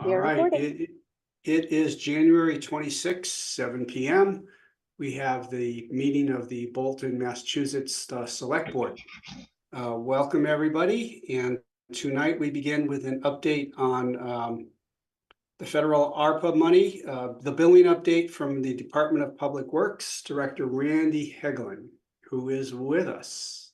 All right, it is January 26th, 7 p.m. We have the meeting of the Bolton, Massachusetts Select Board. Welcome, everybody. And tonight we begin with an update on the federal ARPA money, the billing update from the Department of Public Works, Director Randy Heglin, who is with us.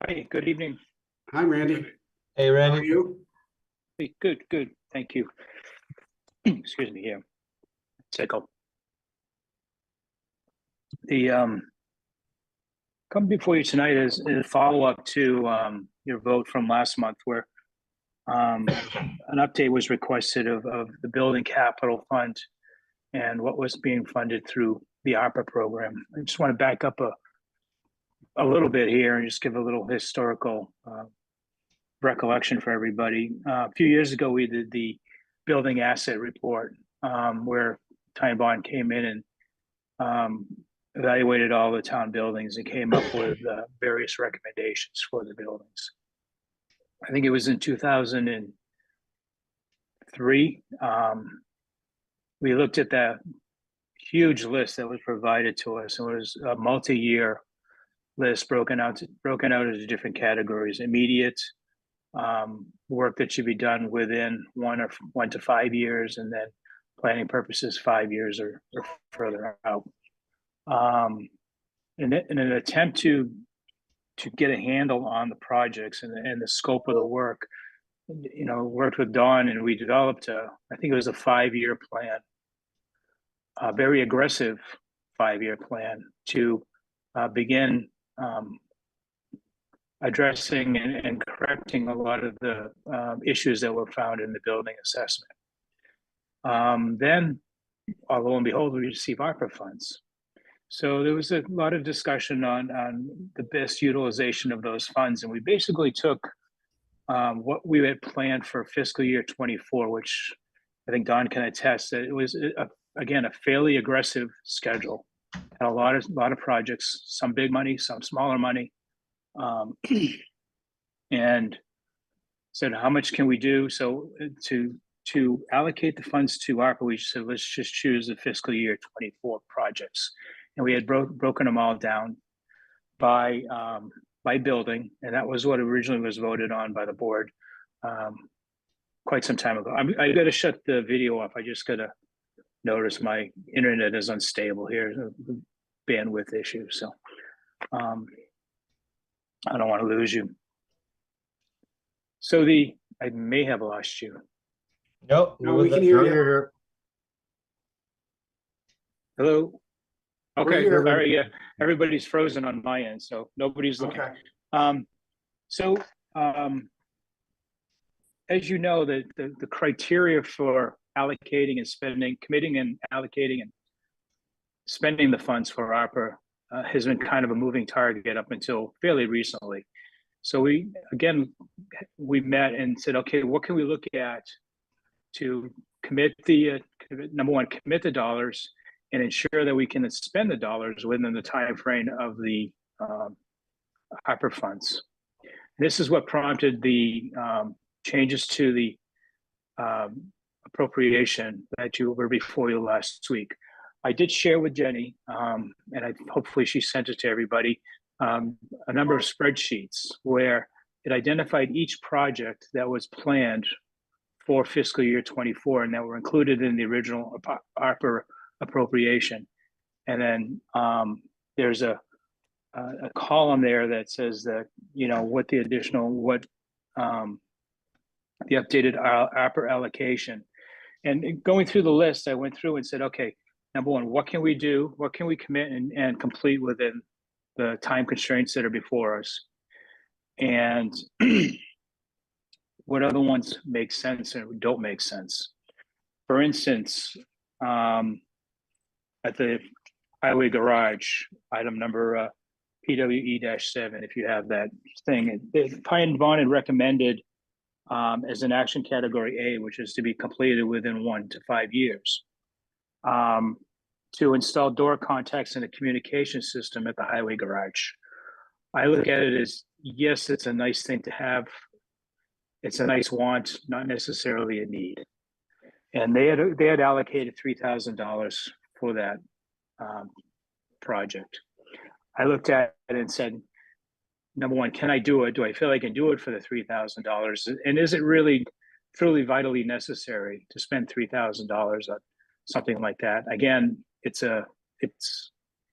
Hi, good evening. Hi, Randy. Hey, Randy. How are you? Hey, good. Thank you. Excuse me here. Tickle. The come before you tonight is a follow-up to your vote from last month, where an update was requested of the building capital fund and what was being funded through the ARPA program. I just want to back up a little bit here and just give a little historical recollection for everybody. A few years ago, we did the building asset report, where Time Bond came in and evaluated all the town buildings and came up with various recommendations for the buildings. I think it was in 2003. We looked at that huge list that was provided to us. It was a multi-year list broken out into different categories: immediate, work that should be done within 1 to 5 years, and then planning purposes 5 years or further out. In an attempt to get a handle on the projects and the scope of the work, worked with Don, and we developed I think it was a 5-year plan, a very aggressive 5-year plan to begin addressing and correcting a lot of the issues that were found in the building assessment. Then, lo and behold, we received ARPA funds. So there was a lot of discussion on the best utilization of those funds. And we basically took what we had planned for fiscal year 24, which I think Don can attest that it was, again, a fairly aggressive schedule. Had a lot of projects, some big money, some smaller money. And said, how much can we do? So to allocate the funds to ARPA, we said, let's just choose the fiscal year 24 projects. And we had broken them all down by building. And that was what originally was voted on by the board quite some time ago. I got to shut the video off. I just got to notice my internet is unstable here, bandwidth issue. So I don't want to lose you. So I may have lost you. Nope. No, we can hear you. Hello. Okay. Here. All right. Yeah. Everybody's frozen on my end, so nobody's looking. Okay. As you know, the criteria for allocating and spending, committing and allocating and spending the funds for ARPA has been kind of a moving target up until fairly recently. So we met and said, okay, what can we look at to commit the number one, commit the dollars and ensure that we can spend the dollars within the time frame of the ARPA funds. This is what prompted the changes to the appropriation that you were before you last week. I did share with Jenny, and hopefully she sent it to everybody, a number of spreadsheets where it identified each project that was planned for fiscal year 24 and that were included in the original ARPA appropriation. And then there's a column there that says that, what the updated ARPA allocation. And going through the list, I went through and said, okay, number one, what can we do? What can we commit and complete within the time constraints that are before us? And what other ones make sense and don't make sense? For instance, at the highway garage, item number PWE-7, if you have that thing, Time Bond had recommended as an action category A, which is to be completed within 1 to 5 years, to install door contacts in a communication system at the highway garage. I look at it as yes, it's a nice thing to have. It's a nice want, not necessarily a need. And they had allocated $3,000 for that project. I looked at it and said, number one, can I do it? Do I feel I can do it for the $3,000? And is it really truly vitally necessary to spend $3,000 on something like that? Again, it's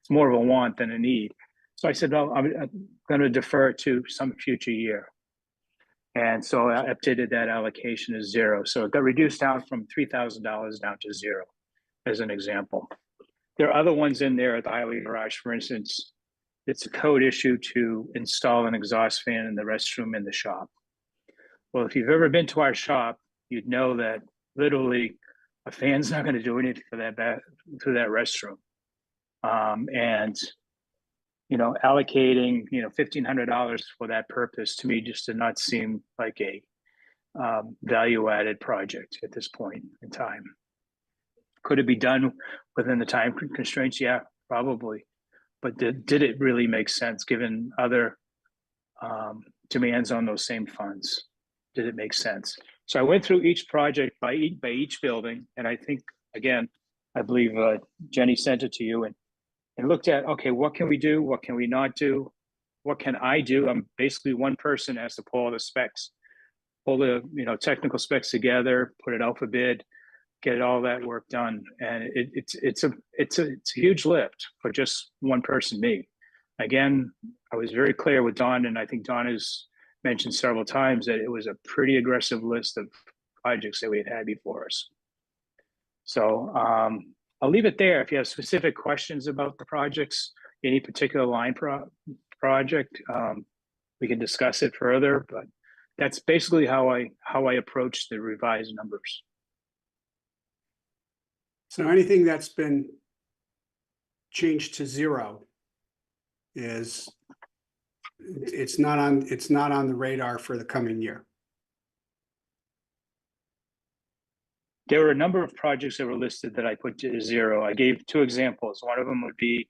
more of a want than a need. So I said, well, I'm going to defer to some future year. And so I updated that allocation as zero. So it got reduced down from $3,000 down to zero, as an example. There are other ones in there at the highway garage, for instance. It's a code issue to install an exhaust fan in the restroom in the shop. Well, if you've ever been to our shop, you'd know that literally a fan's not going to do anything for that through that restroom. And allocating $1,500 for that purpose to me just did not seem like a value-added project at this point in time. Could it be done within the time constraints? Yeah, probably. But did it really make sense given other demands on those same funds? Did it make sense? So I went through each project by each building, and I think, again, I believe Jenny sent it to you and looked at, okay, what can we do? What can we not do? What can I do? I'm basically one person has to pull all the specs, pull the technical specs together, put it out for bid, get all that work done, and it's a huge lift for just one person, me. Again, I was very clear with Don, and I think Don has mentioned several times that it was a pretty aggressive list of projects that we had before us. So I'll leave it there. If you have specific questions about the projects, any particular line project, we can discuss it further. But that's basically how I approach the revised numbers. So anything that's been changed to zero is it's not on the radar for the coming year. There were a number of projects that were listed that I put to zero. I gave two examples. One of them would be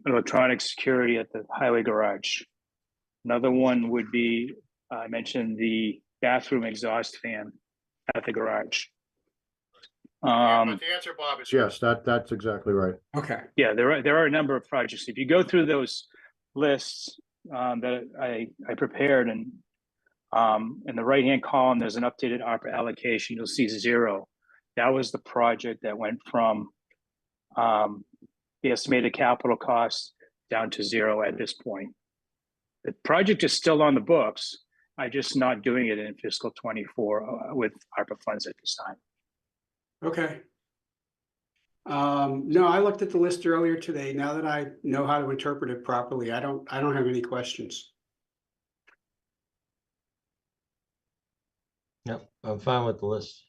electronic security at the highway garage. Another one would be, I mentioned the bathroom exhaust fan at the garage. But the answer, Bob, is Yes, that's exactly right. Okay. Yeah, there are a number of projects. If you go through those lists that I prepared, and in the right-hand column, there's an updated ARPA allocation. You'll see zero. That was the project that went from the estimated capital cost down to zero at this point. The project is still on the books. I'm just not doing it in fiscal 24 with ARPA funds at this time. Okay. No, I looked at the list earlier today. Now that I know how to interpret it properly, I don't have any questions. Yep, I'm fine with the list.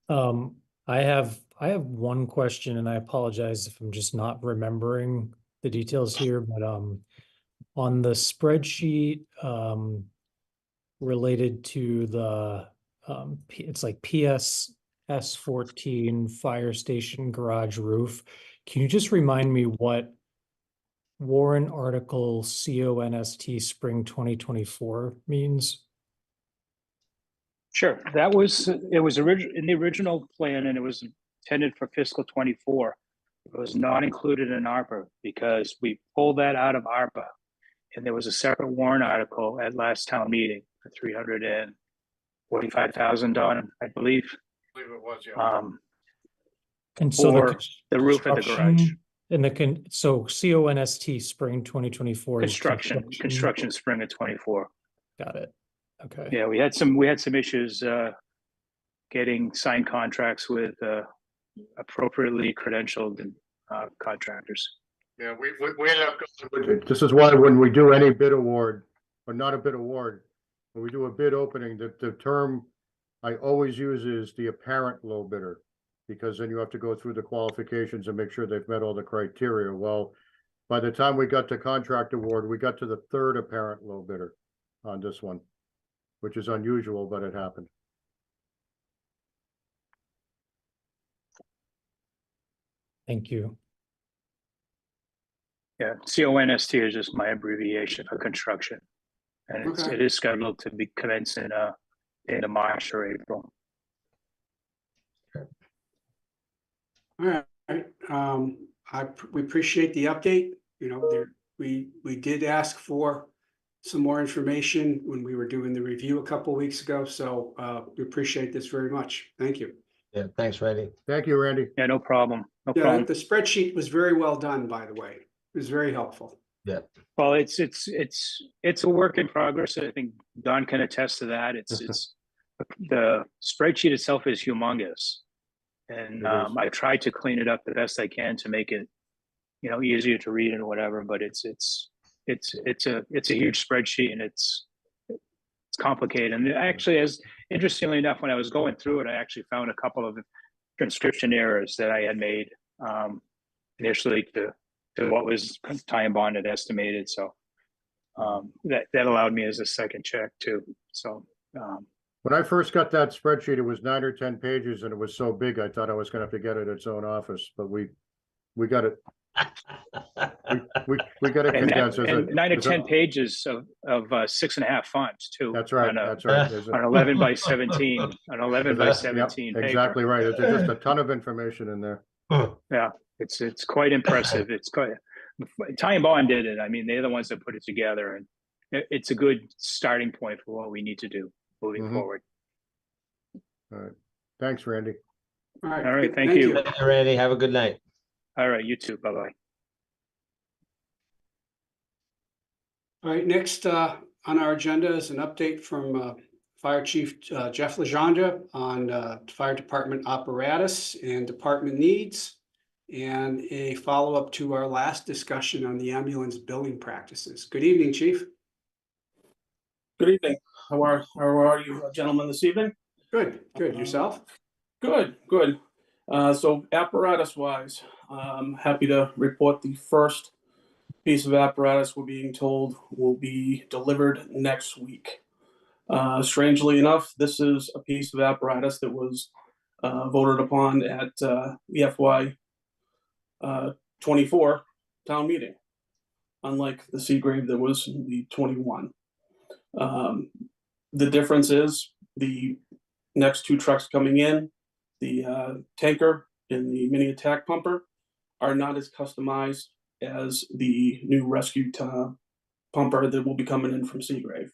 I have one question, and I apologize if I'm just not remembering the details here, but on the spreadsheet related to the it's like PSS 14 fire station garage roof. Can you just remind me what warrant article CONST spring 2024 means? Sure, it was in the original plan, and it was intended for fiscal 24. It was not included in ARPA because we pulled that out of ARPA, and there was a separate warrant article at last town meeting for $345,000, I believe. I believe it was, yeah. And so for the roof at the garage. And so CONST spring 2024 construction spring of 24. Got it. Okay. Yeah, we had some issues getting signed contracts with appropriately credentialed contractors. Yeah, we ended up going with This is why when we do any bid award, or not a bid award, when we do a bid opening, the term I always use is the apparent low bidder, because then you have to go through the qualifications and make sure they've met all the criteria. Well, by the time we got to contract award, we got to the third apparent low bidder on this one, which is unusual, but it happened. Thank you. Yeah, CONST is just my abbreviation for construction. And Okay. it is scheduled to be commenced in the March or April. All right, we appreciate the update, you know, we did ask for some more information when we were doing the review a couple weeks ago, so, we appreciate this very much. Thank you. Yeah, thanks, Randy. Thank you, Randy. Yeah, no problem. No Yeah, problem. the spreadsheet was very well done, by the way. It was very helpful. Yeah. Well, it's a work in progress. I think Don can attest to that. It's the spreadsheet itself is humongous. And It is. I tried to clean it up the best I can to make it, you know, easier to read and whatever, but it's a huge spreadsheet and it's complicated. And actually, as interestingly enough, when I was going through it, I actually found a couple of transcription errors that I had made initially to what was time bond had estimated. So that allowed me as a second check too. So When I first got that spreadsheet, it was 9 or 10 pages and it was so big, I thought I was gonna have to get it its own office, but we got it. We got it and, condensed. and 9 or 10 pages of 6.5 fonts too. That's right, On, that's right. There's on 11 by 17, on 11 by Yep, 17 paper. exactly right. There's just a ton of information in there. Yeah, it's quite impressive. It's quite. Ty and Bond did it. I mean, they're the ones that put it together, and it's a good starting point for what we need to do moving Mhm. forward. All right. Thanks, Randy. All right. All right, good. thank you. Thank you, Randy. Have a good night. All right, you too. Bye-bye. All right, next on our agenda is an update from Fire Chief Jeff Legendre on fire department apparatus and department needs, and a follow-up to our last discussion on the ambulance billing practices. Good evening, Chief. Good evening. How are you gentlemen this evening? Good. Yourself? Good. So apparatus wise, I'm happy to report the first piece of apparatus we're being told will be delivered next week. Strangely enough, this is a piece of apparatus that was voted upon at the FY 24 town meeting, unlike the Seagrave that was in the 21. The difference is the next two trucks coming in, the tanker and the mini attack pumper, are not as customized as the new rescue pumper that will be coming in from Seagrave.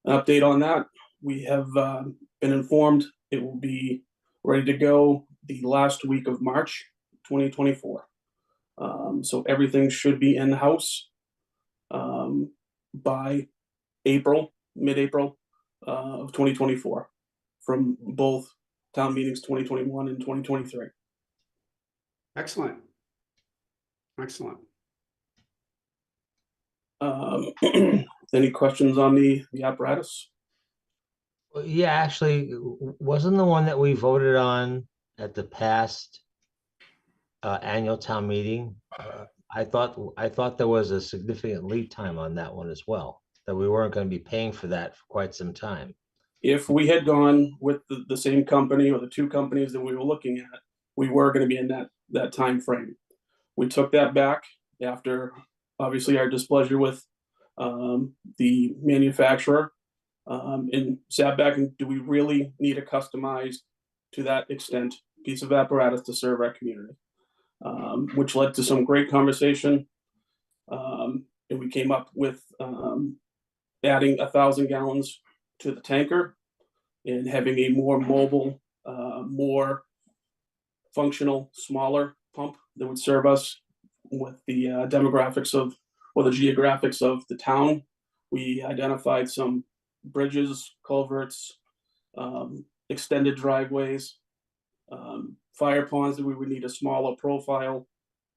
An update on that, we have been informed it will be ready to go the last week of March 2024. So everything should be in-house by April, mid-April of 2024 from both town meetings 2021 and 2023. Excellent. Any questions on the apparatus? Well, yeah, actually, wasn't the one that we voted on at the past annual town meeting? I thought there was a significant lead time on that one as well, that we weren't going to be paying for that for quite some time. If we had gone with the same company or the two companies that we were looking at, we were going to be in that time frame. We took that back after obviously our displeasure with the manufacturer and sat back and do we really need a customized to that extent piece of apparatus to serve our community? Which led to some great conversation. And we came up with adding 1,000 gallons to the tanker and having a more mobile, more functional, smaller pump that would serve us with the demographics of, or the geographics of the town. We identified some bridges, culverts, extended driveways, fire ponds that we would need a smaller profile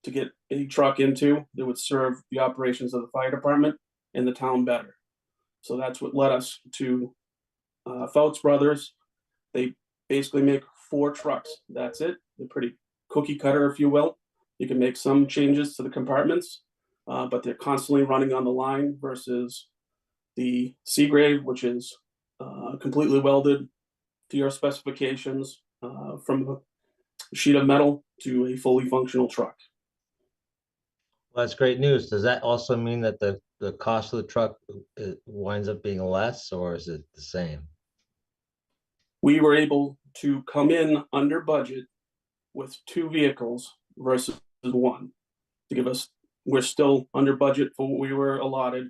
to get a truck into that would serve the operations of the fire department and the town better. So that's what led us to Fouts Brothers. They basically make 4 trucks. That's it. They're pretty cookie cutter, if you will. You can make some changes to the compartments, but they're constantly running on the line versus the Seagrave, which is completely welded to your specifications from a sheet of metal to a fully functional truck. Well, that's great news. Does that also mean that the cost of the truck winds up being less, or is it the same? We were able to come in under budget with 2 vehicles versus 1 to give us, we're still under budget for what we were allotted,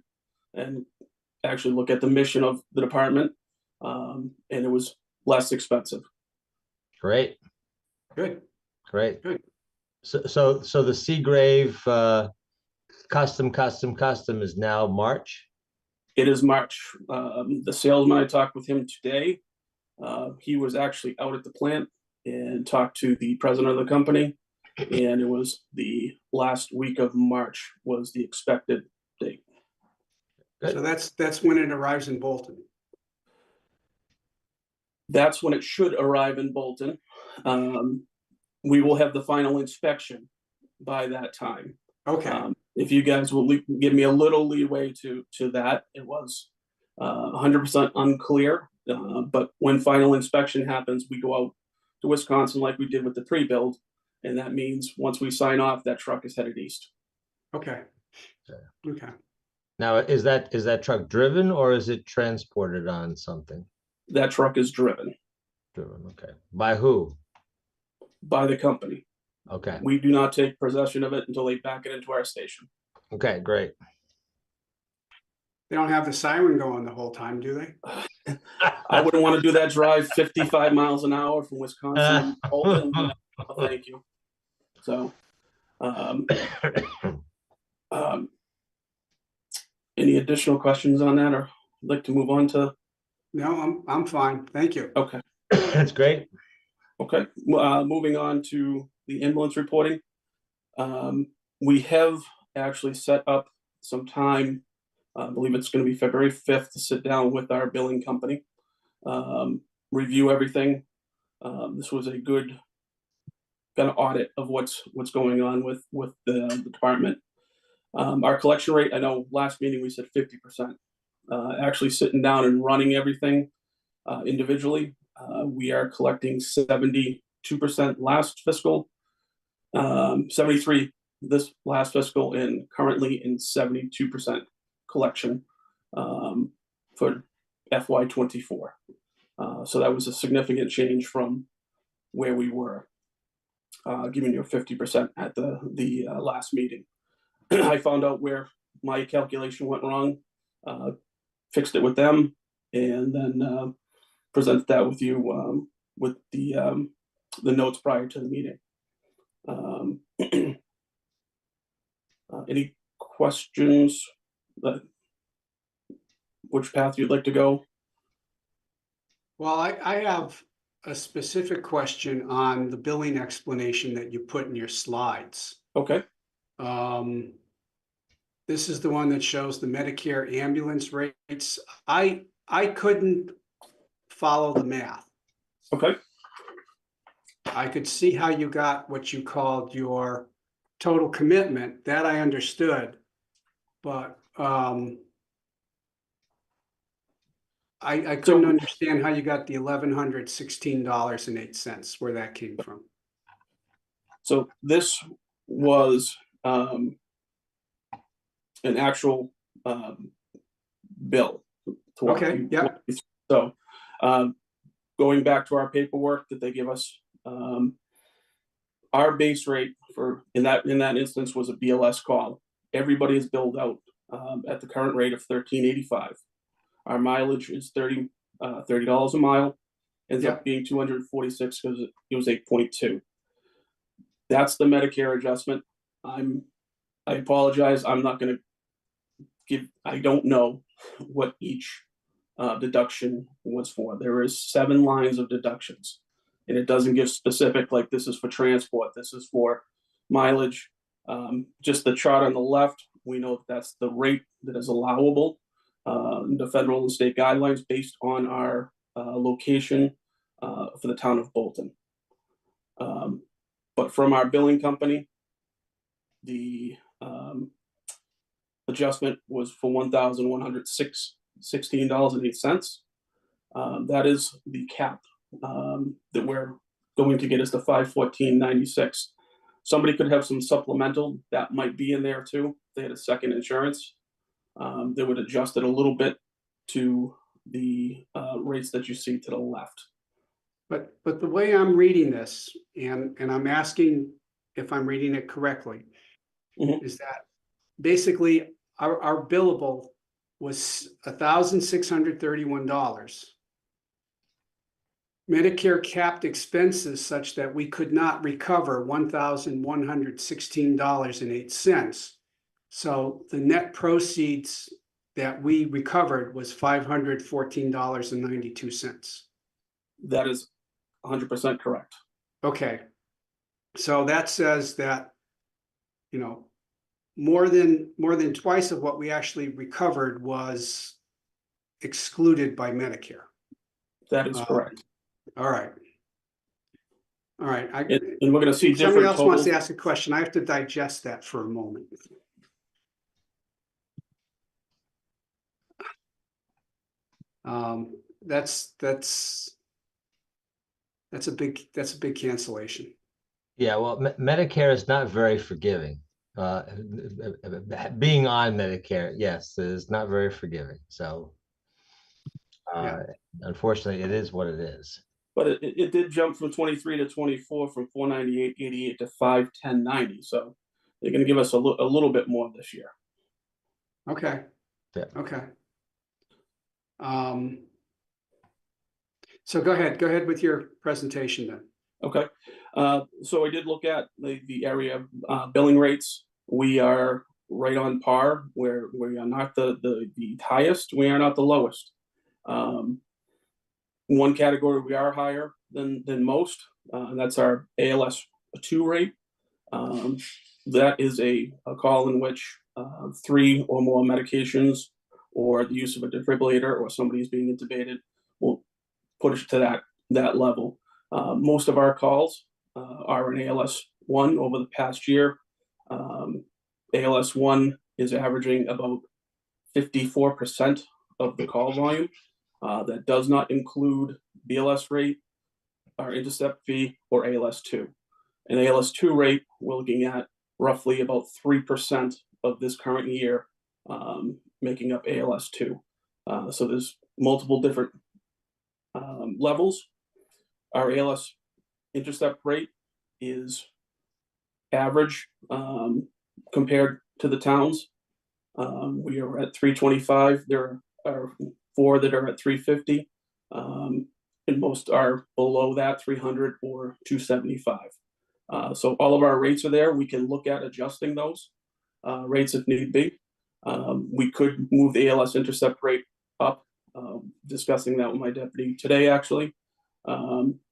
and actually look at the mission of the department, and it was less expensive. Great, Good. great. Good. So the Seagrave custom is now March? It is March. The salesman, I talked with him today. He was actually out at the plant and talked to the president of the company, and it was the last week of March was the expected date. So that's when it arrives in Bolton. That's when it should arrive in Bolton. We will have the final inspection by that time. Okay, If you guys will give me a little leeway to that, it was 100% unclear. But when final inspection happens, we go out to Wisconsin like we did with the pre-build, and that means once we sign off, that truck is headed east. okay. Okay. Now, is that truck driven or is it transported on something? That truck is driven Driven, okay. By who? by the company. Okay, We do not take possession of it until they back it into our station. okay, great. They don't have the siren going the whole time, do they? I wouldn't want to do that drive 55 miles an hour from Wisconsin to Bolton. No, thank you. So, any additional questions on that, or I'd like to move on to? No, I'm fine. Thank you. Okay. That's great. Okay, moving on to the ambulance reporting. We have actually set up some time, I believe it's going to be February 5th, to sit down with our billing company, review everything. This was a good kind of audit of what's going on with the department. Our collection rate, I know last meeting we said 50%. Actually sitting down and running everything individually, we are collecting 72% last fiscal, 73 this last fiscal, and currently in 72% collection for FY24. So that was a significant change from where we were, giving you 50% at the last meeting. I found out where my calculation went wrong, fixed it with them, and then presented that with you with the notes prior to the meeting. Any questions? Which path you'd like to go? Well, I have a specific question on the billing explanation that you put in your slides. Okay. This is the one that shows the Medicare ambulance rates. I couldn't follow the math. Okay. I could see how you got what you called your total commitment. That I understood, but I couldn't understand how you got the $1,116.08, where that came from. So this was an actual bill. Okay, yeah. So going back to our paperwork that they give us, our base rate for in that instance was a BLS call. Everybody is billed out at the current rate of $13.85. Our mileage is $30 a mile. Ends up being 246 because it was 8.2. That's the Medicare adjustment. I apologize. I'm not going to give. I don't know what each deduction was for. There is 7 lines of deductions, and it doesn't give specific, like this is for transport, this is for mileage. Just the chart on the left, we know that's the rate that is allowable, the federal and state guidelines based on our location for the town of Bolton. But from our billing company, the adjustment was for $1,116.08. That is the cap that we're going to get us to $514.96. somebody could have some supplemental that might be in there too. If they had a second insurance, they would adjust it a little bit to the rates that you see to the left. But the way I'm reading this, and I'm asking if I'm reading it correctly, Mhm. is that basically our billable was $1,631. Medicare capped expenses such that we could not recover $1,116.08. So the net proceeds that we recovered was $514.92. That is 100% correct. Okay. So that says that, you know, more than twice of what we actually recovered was excluded by Medicare. That is correct. All right. All right. And we're going to see Somebody different else wants totals. to ask a question. I have to digest that for a moment. That's a big cancellation. Yeah, well, Medicare is not very forgiving. Being on Medicare, yes, is not very forgiving. So, Yeah. unfortunately, it is what it is. But it did jump from 23 to 24 from 498.88 to 510.90. So they're going to give us a little bit more this year. Okay. Yeah. Okay. So go ahead with your presentation then. Okay. So I did look at the area billing rates. We are right on par, where we are not the highest, we are not the lowest. One category we are higher than most, and that's our ALS 2 rate. That is a call in which 3 or more medications or the use of a defibrillator or somebody is being intubated will put us to that level. Most of our calls are an ALS 1 over the past year. ALS 1 is averaging about 54% of the call volume. That does not include BLS rate, our intercept fee, or ALS 2. An ALS 2 rate, we're looking at roughly about 3% of this current year, making up ALS 2. So there's multiple different levels. Our ALS intercept rate is average compared to the towns. We are at 325. There are 4 that are at 350, and most are below that, 300 or 275. So all of our rates are there. We can look at adjusting those rates if need be. We could move the ALS intercept rate up, discussing that with my deputy today, actually,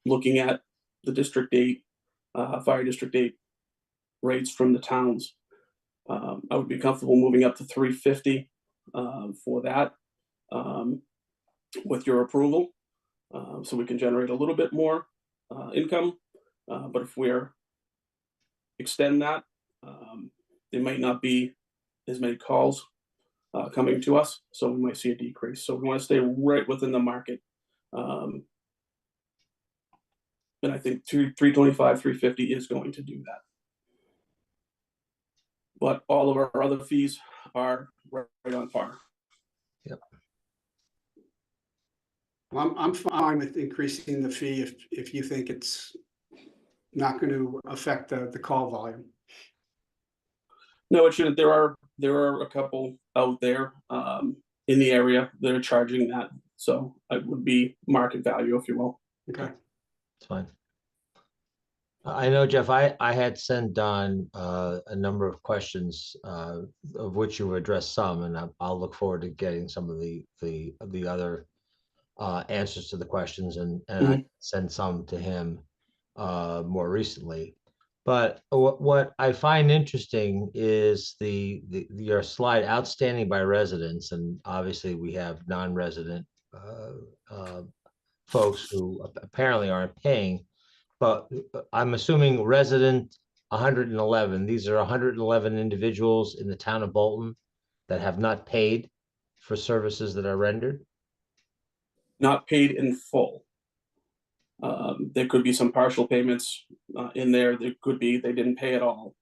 looking at the District 8, Fire District 8 rates from the towns. I would be comfortable moving up to 350 for that, with your approval, so we can generate a little bit more income. But if we're extend that, there might not be as many calls coming to us, so we might see a decrease. So we want to stay right within the market. And I think 325, 350 is going to do that. But all of our other fees are right on par. Yep. Well, I'm fine with increasing the fee if you think it's not going to affect the call volume. No, it shouldn't. There are a couple out there in the area that are charging that, so it would be market value, if you will. Okay. It's fine. I know, Jeff, I had sent Don a number of questions, of which you addressed some, and I'll look forward to getting some of the other answers to the questions, and I sent some to him more recently. But what I find interesting is your slide, outstanding by residents, and obviously we have non-resident folks who apparently aren't paying. But I'm assuming resident 111, these are 111 individuals in the town of Bolton that have not paid for services that are rendered? Not paid in full. There could be some partial payments in there. There could be they didn't pay at all.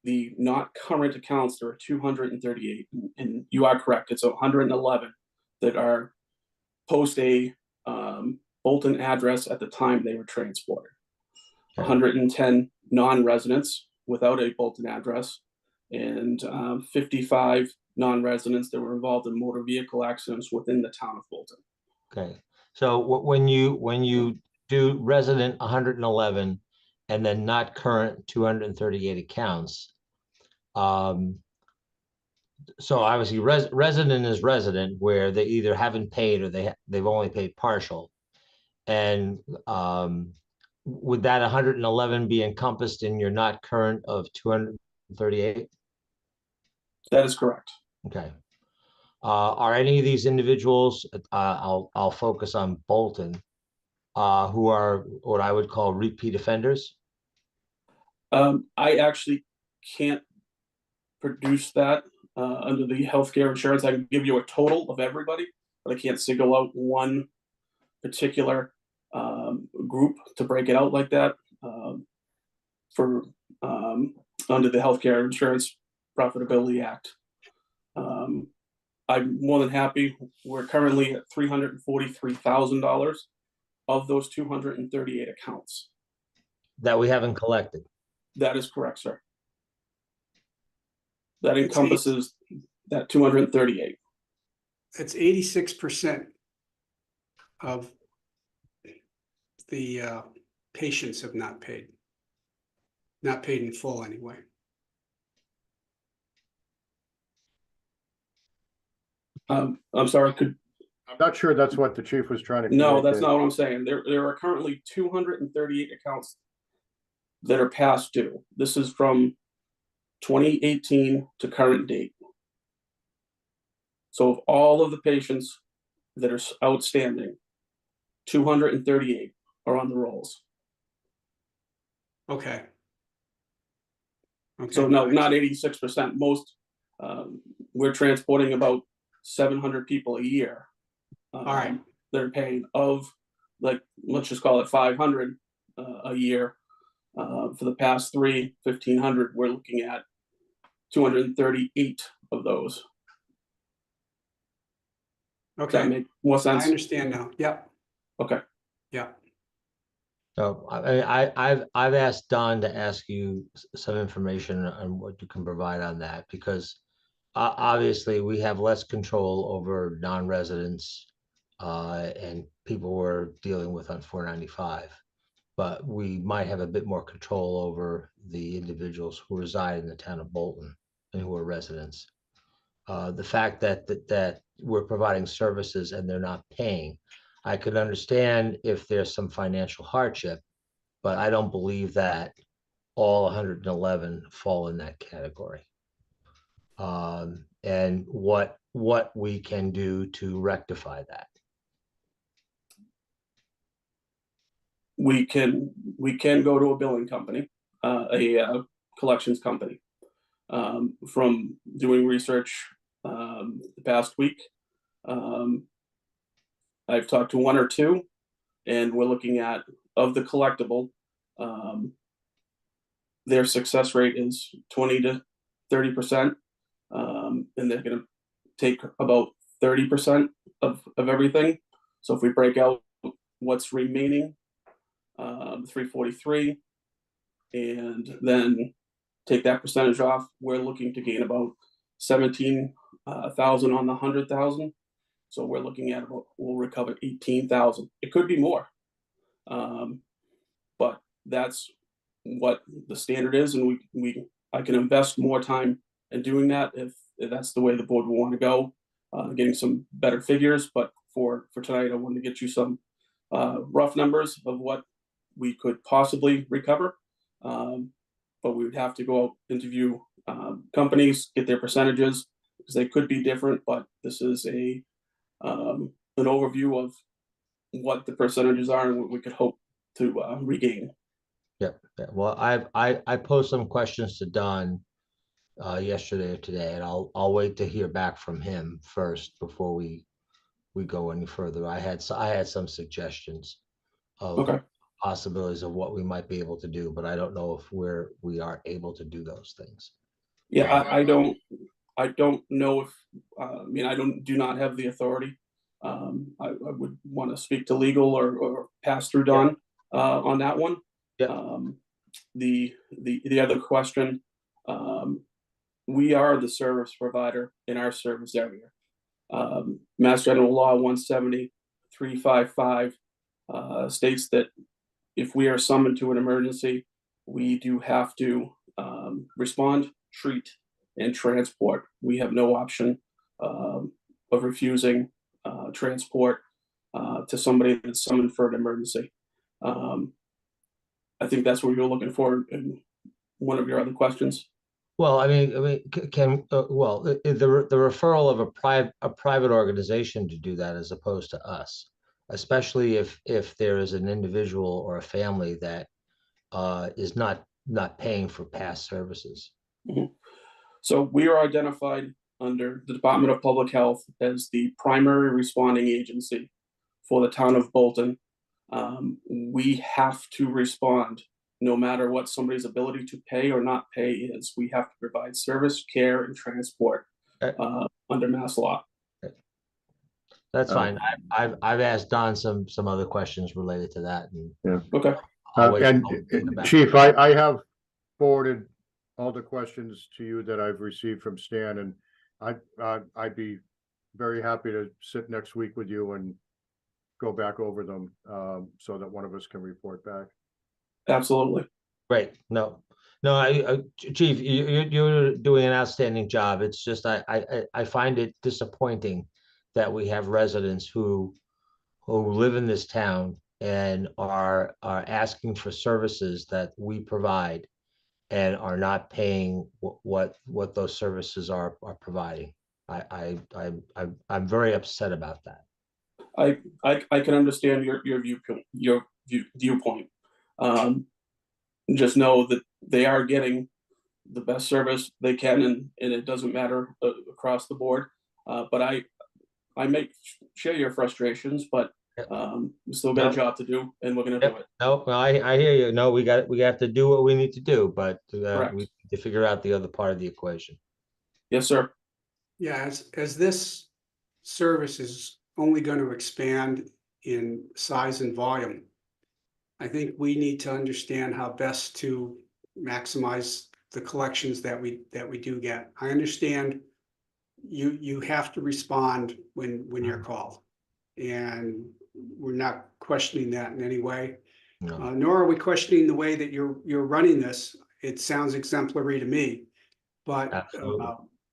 The not current accounts, there are 238, and you are correct. It's 111 that are post a Bolton address at the time they were transported. Okay. 110 non-residents without a Bolton address, and 55 non-residents that were involved in motor vehicle accidents within the town of Bolton. Okay, so when you do resident 111 and then not current 238 accounts, so obviously resident is resident where they either haven't paid or they've only paid partial. And would that 111 be encompassed in your not current of 238? That is correct. Okay. Are any of these individuals, I'll focus on Bolton, who are what I would call repeat offenders? I actually can't produce that under the healthcare insurance. I can give you a total of everybody, but I can't single out one particular group to break it out like that for under the Healthcare Insurance Profitability Act. I'm more than happy. We're currently at $343,000 of those 238 accounts. That we haven't collected. That is correct, sir. That encompasses that 238. It's 86% of the patients have not paid in full anyway. I'm sorry, I'm not sure that's what the chief was trying to. no, that's not what I'm saying. There are currently 238 accounts that are past due. This is from 2018 to current date. So of all of the patients that are outstanding, 238 are on the rolls. Okay. Okay. So no, not 86%. Most, we're transporting about 700 people a year. All right. They're paying of, like, let's just call it 500 a year. For the past 1,500, we're looking at 238 of those. Does that Okay. make more I sense? understand now. Yep. Okay. Yeah. So I've asked Don to ask you some information on what you can provide on that, because obviously we have less control over non-residents and people we're dealing with on 495, but we might have a bit more control over the individuals who reside in the town of Bolton and who are residents. The fact that we're providing services and they're not paying, I could understand if there's some financial hardship, but I don't believe that all 111 fall in that category. And what we can do to rectify that. We can go to a billing company, a collections company. From doing research the past week, I've talked to one or two, and we're looking at, of the collectible, their success rate is 20 to 30%, and they're going to take about 30% of everything. So if we break out what's remaining, 343, and then take that percentage off, we're looking to gain about 17,000 on the 100,000. So we're looking at about, we'll recover 18,000. It could be more, but that's what the standard is, and I can invest more time in doing that if that's the way the board will want to go, getting some better figures. But for tonight, I wanted to get you some rough numbers of what we could possibly recover. But we would have to go out, interview companies, get their percentages, because they could be different. But this is an overview of what the percentages are and what we could hope to regain. Yeah. Well, I posed some questions to Don yesterday or today, and I'll wait to hear back from him first before we go any further. I had some suggestions of Okay. possibilities of what we might be able to do, but I don't know if we are able to do those things. Yeah, Well, I don't know if, I mean, I do not have the authority. I would want to speak to legal or pass through Don, on that one. Yeah. The other question, we are the service provider in our service area. Mass General Law 170-355 states that if we are summoned to an emergency, we do have to respond, treat, and transport. We have no option of refusing transport to somebody that's summoned for an emergency. I think that's what you're looking for in one of your other questions. Well, I mean, the referral of a private organization to do that as opposed to us, especially if there is an individual or a family that is not paying for past services. Mhm. So we are identified under the Department of Public Health as the primary responding agency for the town of Bolton. We have to respond no matter what somebody's ability to pay or not pay is. We have to provide service, care, and transport under mass law. That's fine. I've asked Don some other questions related to that. And Okay. And Chief, I have forwarded all the questions to you that I've received from Stan, and I'd be very happy to sit next week with you and go back over them, so that one of us can report back. Absolutely. Great. No, Chief, you're doing an outstanding job. It's just I find it disappointing that we have residents who live in this town and are asking for services that we provide and are not paying what those services are providing. I'm very upset about that. I can understand your viewpoint. Just know that they are getting the best service they can, and it doesn't matter across the board. But I may share your frustrations, but we still got a job to do, and we're going to do it. No, I hear you. No, we have to do what we need to do, but we Correct. need to figure out the other part of the equation. Yes, sir. Yeah, as this service is only going to expand in size and volume, I think we need to understand how best to maximize the collections that we do get. I understand you have to respond when you're called, and we're not questioning that in any way. No. Nor are we questioning the way that you're running this. It sounds exemplary to me, but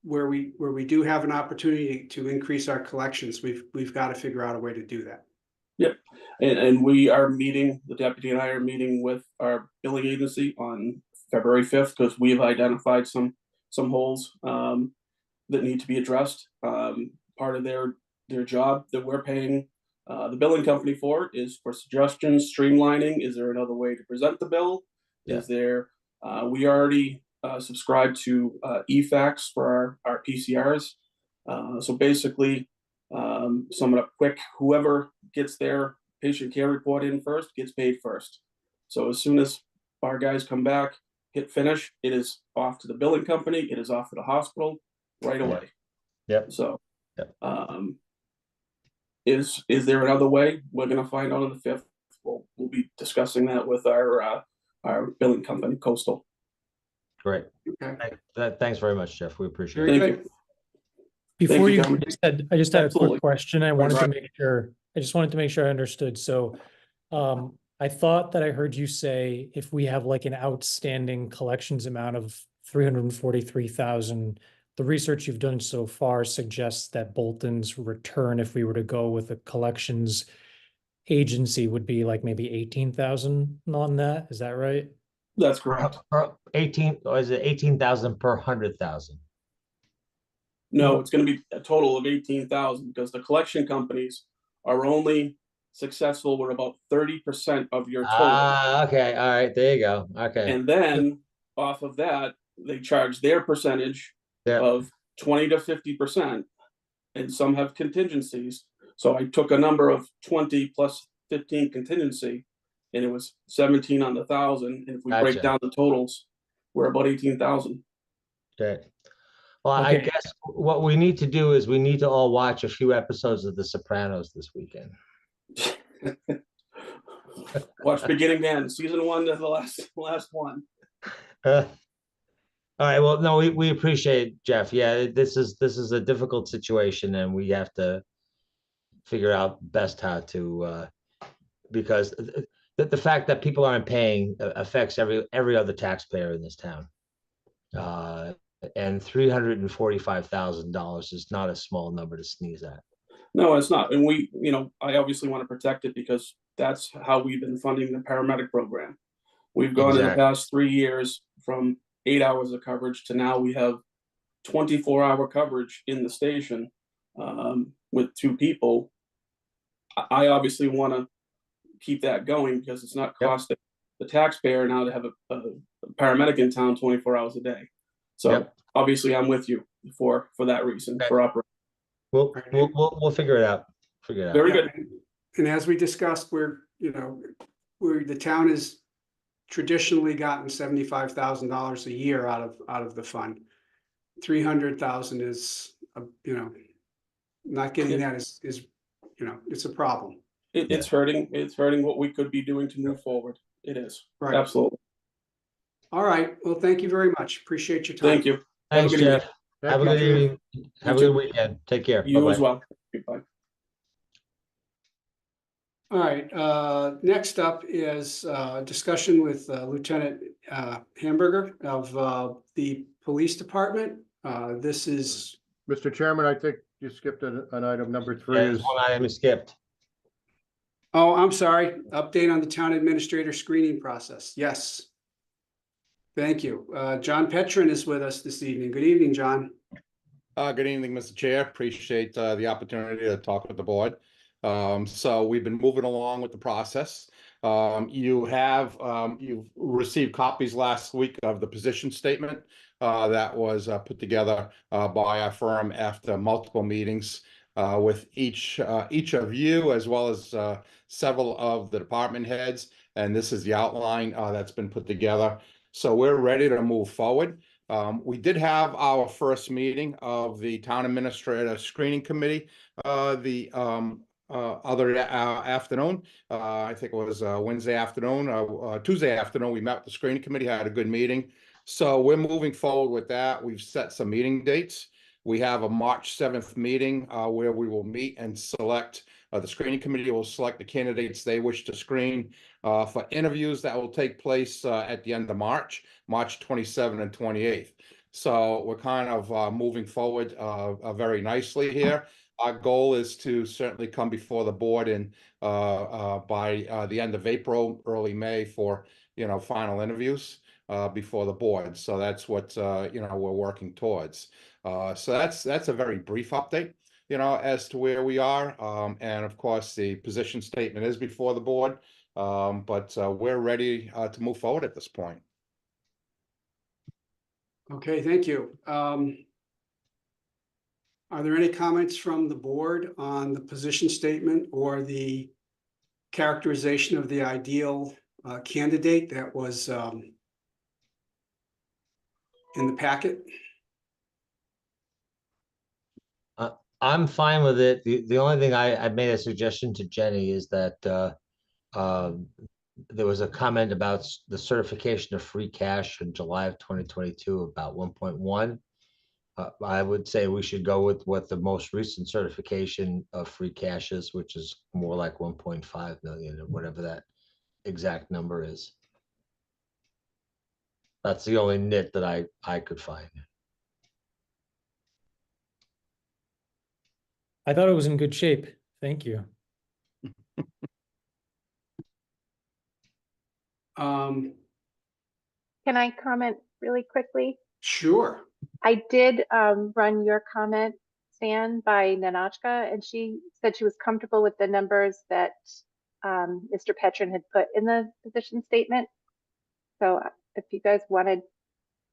where we do have an opportunity to increase our collections, we've got to figure out a way to do that. Yep. And we are meeting, the deputy and I are meeting with our billing agency on February 5th, because we've identified some holes that need to be addressed. Part of their job that we're paying the billing company for is for suggestions, streamlining. Is there another way to present the bill? Yeah. Is there, we already subscribe to eFax for our PCRs. So basically, sum it up quick, whoever gets their patient care report in first gets paid first. So as soon as our guys come back, hit finish, it is off to the billing company, it is off to the hospital right away. Yep. So Yep. Is there another way? We're gonna find out on the 5th. We'll be discussing that with our billing company, Coastal. Great. Okay. Thanks very much, Jeff. We appreciate Very it. Thank good. you. Before you, you, Tom. I just had a Absolutely. quick question. I wanted to Right. make sure, I just wanted to make sure I understood. So, I thought that I heard you say if we have like an outstanding collections amount of 343,000, the research you've done so far suggests that Bolton's return, if we were to go with a collections agency, would be like maybe 18,000 on that. Is that right? That's correct. 18, or is it 18,000 per 100,000? No, it's gonna be a total of 18,000, because the collection companies are only successful with about 30% of your total. Okay. All right. There you go. Okay. And then off of that, they charge their percentage Yeah. of 20 to 50%. And some have contingencies. So I took a number of 20 plus 15 contingency, and it was 17 on the 1,000. And if we break Gotcha. down the totals, we're about 18,000. Okay. Well, I Okay. guess what we need to do is we need to all watch a few episodes of The Sopranos this weekend. Watch beginning to end, season 1 to the last one. All right. Well, no, we appreciate Jeff. Yeah, this is a difficult situation, and we have to figure out best how to because the fact that people aren't paying affects every other taxpayer in this town. And $345,000 is not a small number to sneeze at. No, it's not. And we, I obviously want to protect it because that's how we've been funding the paramedic program. We've gone in the Exactly. past 3 years from 8 hours of coverage to now we have 24-hour coverage in the station with 2 people. I obviously want to keep that going because it's not costing the taxpayer now to have a paramedic in town 24 hours a day. So obviously I'm with you for that reason, for operating. We'll figure it out. Very good. And as we discussed, the town has traditionally gotten $75,000 a year out of the fund. 300,000 is, not getting that is it's a problem. It's hurting. It's hurting what we could be doing to move forward. It is. Right. Absolutely. All right. Well, thank you very much. Appreciate your time. Thank you. Thanks, Have a good Jeff. Have a good evening. Have a good weekend. Take care. You Bye-bye. as well. Goodbye. All right, next up is discussion with Lieutenant Hamburger of the Police Department. This is, Mr. Chairman, I think you skipped an item number 3 There's is, one item is skipped. oh, I'm sorry, update on the town administrator screening process. Yes. Thank you. John Petrin is with us this evening. Good evening, John. Good evening, Mr. Chair. Appreciate the opportunity to talk with the board. So we've been moving along with the process. You've received copies last week of the position statement that was put together by our firm after multiple meetings with each of you, as well as several of the department heads. And this is the outline that's been put together. So we're ready to move forward. We did have our first meeting of the Town Administrator Screening Committee the other afternoon. I think it was Wednesday afternoon, Tuesday afternoon. We met with the Screening Committee, had a good meeting. So we're moving forward with that. We've set some meeting dates. We have a March 7th meeting where we will meet and select, the Screening Committee will select the candidates they wish to screen for interviews that will take place at the end of March 27th and 28th. So we're kind of moving forward very nicely here. Our goal is to certainly come before the board in by the end of April, early May for, final interviews before the board. So that's what, we're working towards. So that's a very brief update, as to where we are. And of course, the position statement is before the board, but we're ready to move forward at this point. Okay, thank you. Are there any comments from the board on the position statement or the characterization of the ideal candidate that was in the packet? I'm fine with it. The only thing I made a suggestion to Jenny is that there was a comment about the certification of free cash in July of 2022, about 1.1. I would say we should go with what the most recent certification of free cash is, which is more like 1.5 million or whatever that exact number is. That's the only nit that I could find. I thought it was in good shape. Thank you. Um, Can I comment really quickly? sure. I did run your comment, Stan, by Nanachka, and she said she was comfortable with the numbers that Mr. Petrin had put in the position statement. So if you guys wanted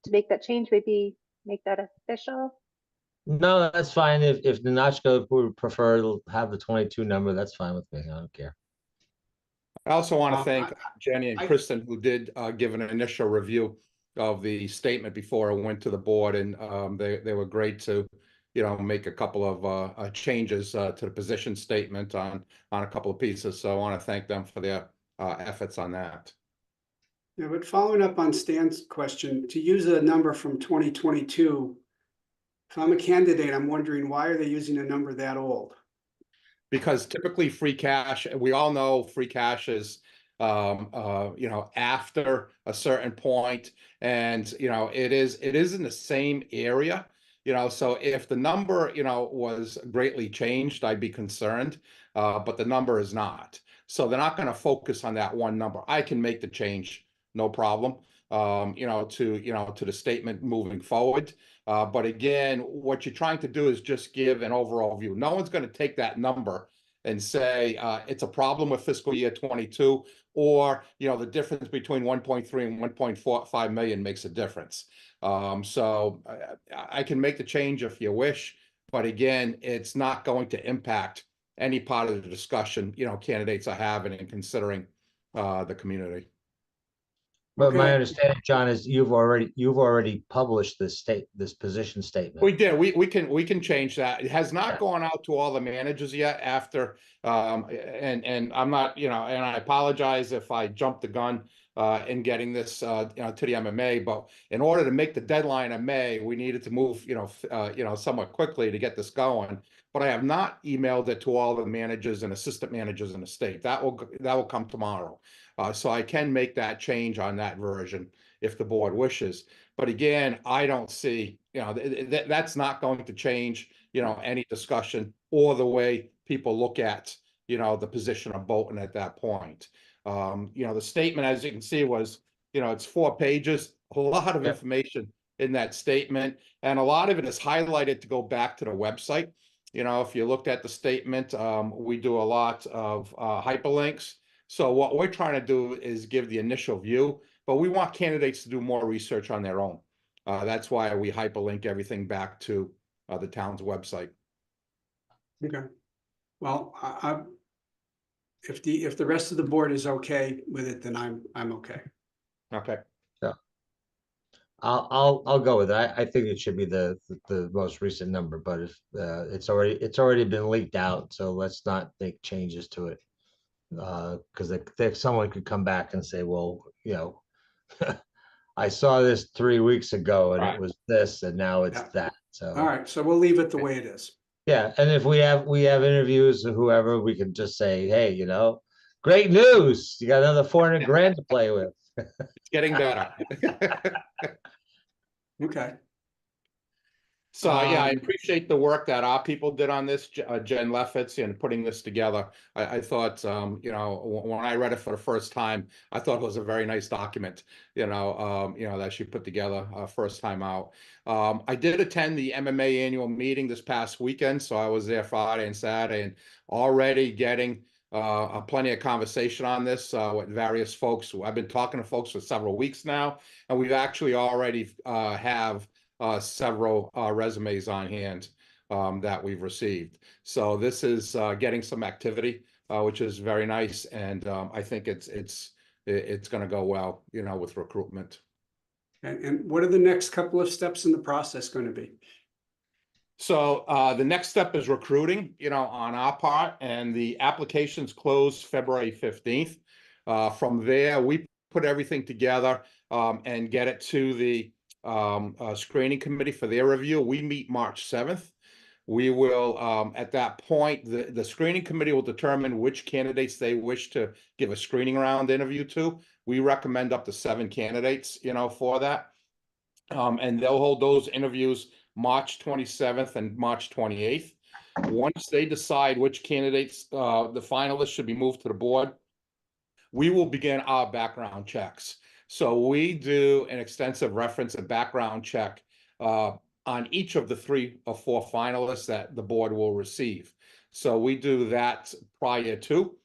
to make that change, maybe make that official. No, that's fine. If Nanachka would prefer to have the 22 number, that's fine with me. I don't care. I also want to Um, thank Jenny and I- Kristen, who did give an initial review of the statement before it went to the board, and they were great to, you know, make a couple of changes to the position statement on a couple of pieces. So I want to thank them for their efforts on that. Yeah, but following up on Stan's question, to use a number from 2022, if I'm a candidate, I'm wondering, why are they using a number that old? Because typically free cash, we all know free cash is, you know, after a certain point, and, you know, it is in the same area, you know, so if the number, you know, was greatly changed, I'd be concerned, but the number is not. So they're not going to focus on that one number. I can make the change, no problem, you know, to the statement moving forward. But again, what you're trying to do is just give an overall view. No one's going to take that number and say it's a problem with fiscal year 22, or, you know, the difference between 1.3 and 1.45 million makes a difference. So I can make the change if you wish, but again, it's not going to impact any part of the discussion, you know, candidates are having and considering the community. But my Okay. understanding, John, is you've already published this position statement. We did. We can change that. It has not gone out to all the managers yet after, and I'm not, you know, and I apologize if I jumped the gun in getting this, you know, to the MMA, but in order to make the deadline in May, we needed to move, you know, somewhat quickly to get this going. But I have not emailed it to all the managers and assistant managers in the state. That will come tomorrow. So I can make that change on that version if the board wishes. But again, I don't see, you know, that's not going to change, you know, any discussion or the way people look at, you know, the position of Bolton at that point. You know, the statement, as you can see, was, you know, it's 4 pages, a lot of information in that statement, and a lot of it is highlighted to go back to the website. You know, if you looked at the statement, we do a lot of hyperlinks. So what we're trying to do is give the initial view, but we want candidates to do more research on their own. That's why we hyperlink everything back to the town's website. Okay. Well, if the rest of the board is okay with it, then I'm okay. Okay. I'll go with it. I think it should be the most recent number, but if it's already been leaked out, so let's not make changes to it. Because someone could come back and say, well, you know, I saw this 3 weeks ago and it was this, and now it's that. So All right, so we'll leave it the way it is. yeah, and if we have interviews or whoever, we can just say, hey, you know, great news, you got another 400 grand to play with. It's getting better. Okay. So yeah, I appreciate the work that our people did on this, Jen Leffitz, and putting this together. I thought, you know, when I read it for the first time, I thought it was a very nice document, you know, that she put together first time out. I did attend the MMA annual meeting this past weekend, so I was there Friday and Saturday, and already getting plenty of conversation on this with various folks. I've been talking to folks for several weeks now, and we've actually already have several resumes on hand that we've received. So this is getting some activity, which is very nice, and I think it's going to go well, you know, with recruitment. And what are the next couple of steps in the process going to be? So the next step is recruiting, you know, on our part, and the applications close February 15th. From there, we put everything together and get it to the screening committee for their review. We meet March 7th. We will, at that point, the screening committee will determine which candidates they wish to give a screening round interview to. We recommend up to 7 candidates, you know, for that. And they'll hold those interviews March 27th and March 28th. Once they decide which candidates, the finalists should be moved to the board, we will begin our background checks. So we do an extensive reference and background check on each of the 3 or 4 finalists that the board will receive. So we do that prior to,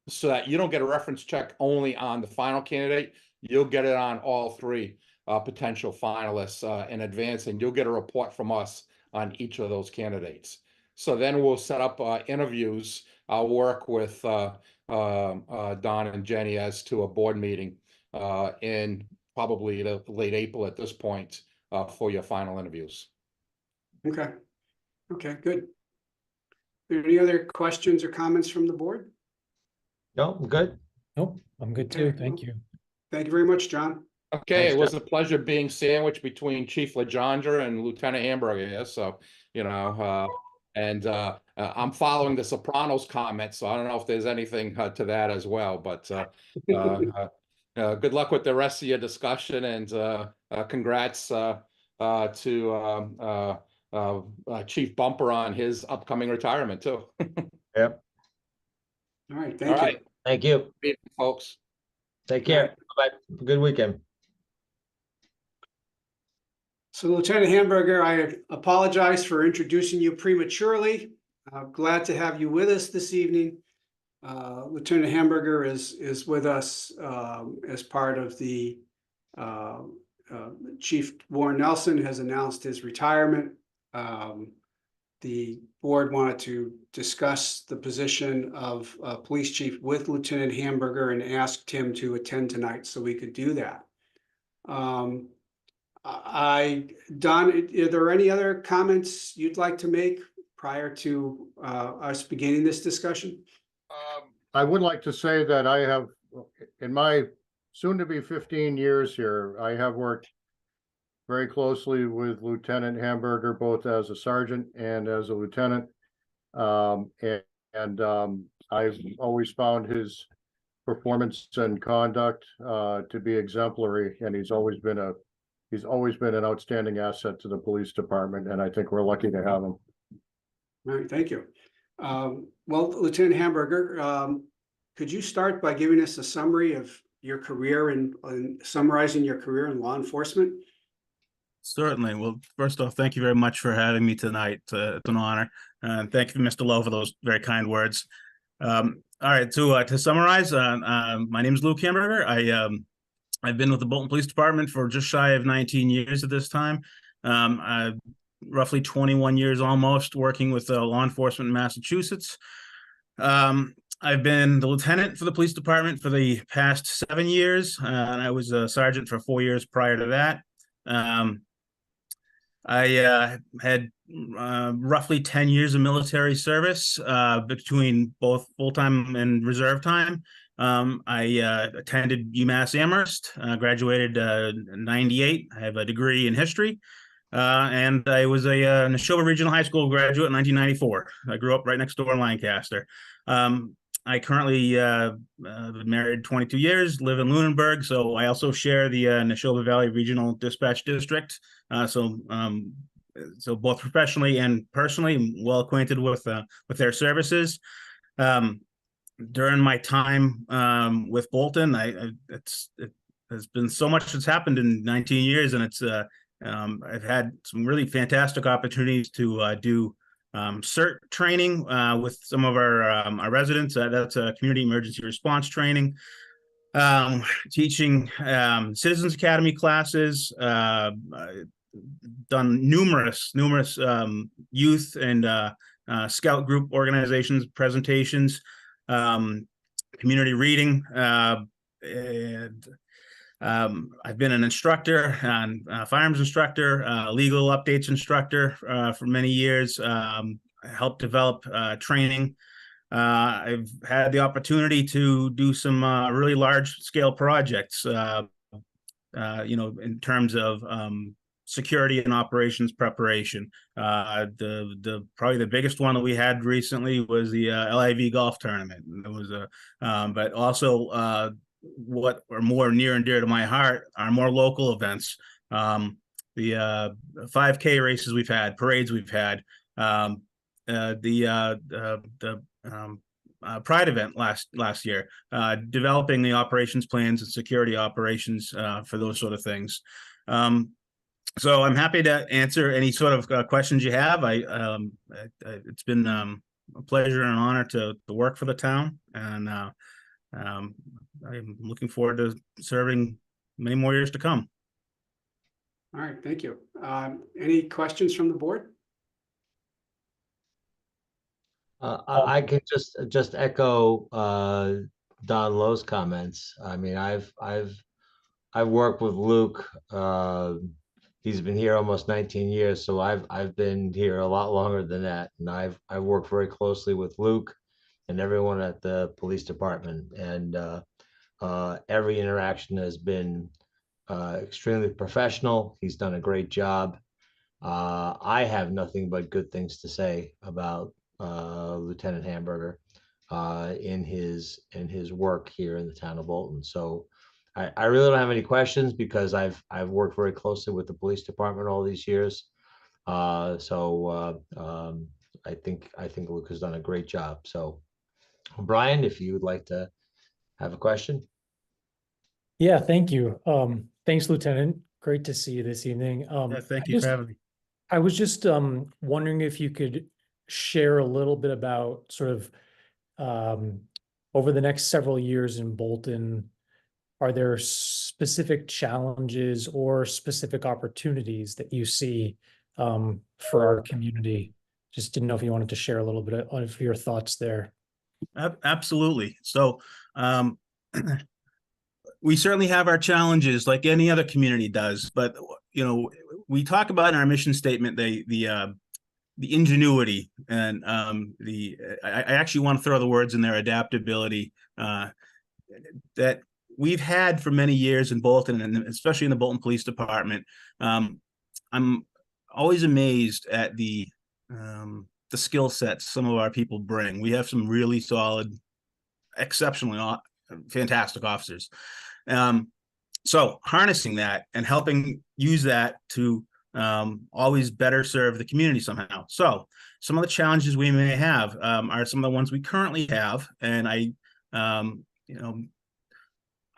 so that you don't get a reference check only on the final candidate. You'll get it on all 3 potential finalists in advance, and you'll get a report from us on each of those candidates. So then we'll set up interviews. I'll work with Don and Jenny as to a board meeting in probably late April at this point for your final interviews. Okay. Okay, good. Any other questions or comments from the board? No, I'm good. Nope, I'm good too. Okay, Thank well, you. Thank you very much, John. Okay, Thanks, it was a pleasure being sandwiched between Chief LeJandre and Lieutenant Hamburger here, so, you know, I'm following the Sopranos comment, so I don't know if there's anything to that as well, but good luck with the rest of your discussion, and congrats to Chief Bumper on his upcoming retirement too. Yep. All right, All thank you. right, Thank you. good evening, folks. Take care. Bye. Good weekend. So Lieutenant Hamburger, I apologize for introducing you prematurely. I'm glad to have you with us this evening. Lieutenant Hamburger is with us as part of the Chief Warren Nelson has announced his retirement. The board wanted to discuss the position of police chief with Lieutenant Hamburger and asked him to attend tonight so we could do that. Don, are there any other comments you'd like to make prior to us beginning this discussion? I would like to say that I have, in my soon-to-be 15 years here, I have worked very closely with Lieutenant Hamburger, both as a sergeant and as a lieutenant. I've always found his performance and conduct to be exemplary, and he's always been an outstanding asset to the police department, and I think we're lucky to have him. All right, thank you. Well, Lieutenant Hamburger, could you start by giving us a summary of your career and summarizing your career in law enforcement? Certainly. Well, first off, thank you very much for having me tonight. It's an honor. And thank you, Mr. Lowe, for those very kind words. All right, to summarize, my name is Luke Hamburger. I've been with the Bolton Police Department for just shy of 19 years at this time. I've roughly 21 years almost working with law enforcement in Massachusetts. I've been the lieutenant for the police department for the past 7 years, and I was a sergeant for 4 years prior to that. I had roughly 10 years of military service between both full-time and reserve time. I attended UMass Amherst, graduated in '98. I have a degree in history, and I was a Neshoba Regional High School graduate in 1994. I grew up right next door in Lancaster. I currently been married 22 years, live in Lunenburg, so I also share the Neshoba Valley Regional Dispatch District. So both professionally and personally, I'm well acquainted with their services. During my time with Bolton, it has been so much that's happened in 19 years, and I've had some really fantastic opportunities to do CERT training with some of our residents. That's a community emergency response training, teaching Citizens Academy classes, done numerous youth and scout group organizations presentations, community reading, and I've been an instructor, firearms instructor, legal updates instructor for many years. Helped develop training. I've had the opportunity to do some really large scale projects, in terms of security and operations preparation. Probably the biggest one that we had recently was the LIV golf tournament. It was but also what are more near and dear to my heart are more local events. The 5K races we've had, parades we've had, the Pride event last year, developing the operations plans and security operations for those sort of things. So I'm happy to answer any sort of questions you have. It's been a pleasure and an honor to work for the town, and I'm looking forward to serving many more years to come. All right, thank you. Any questions from the board? I can just echo Don Lowe's comments. I mean, I've worked with Luke. He's been here almost 19 years, so I've been here a lot longer than that, and I've worked very closely with Luke and everyone at the police department, and every interaction has been extremely professional. He's done a great job. I have nothing but good things to say about Lieutenant Hamburger in his work here in the town of Bolton. So I really don't have any questions because I've worked very closely with the police department all these years. I think Luke has done a great job. So Brian, if you would like to have a question. Yeah, thank you. Thanks, Lieutenant. Great to see you this evening. Thank you for having me. I was just wondering if you could share a little bit about sort of over the next several years in Bolton, are there specific challenges or specific opportunities that you see for our community? Just didn't know if you wanted to share a little bit of your thoughts there. Absolutely. So we certainly have our challenges like any other community does, but you know, we talk about in our mission statement the ingenuity and I actually want to throw the words in there, adaptability, that we've had for many years in Bolton, and especially in the Bolton Police Department. I'm always amazed at the skill sets some of our people bring. We have some really solid, exceptionally fantastic officers. So harnessing that and helping use that to always better serve the community somehow. So some of the challenges we may have are some of the ones we currently have, and I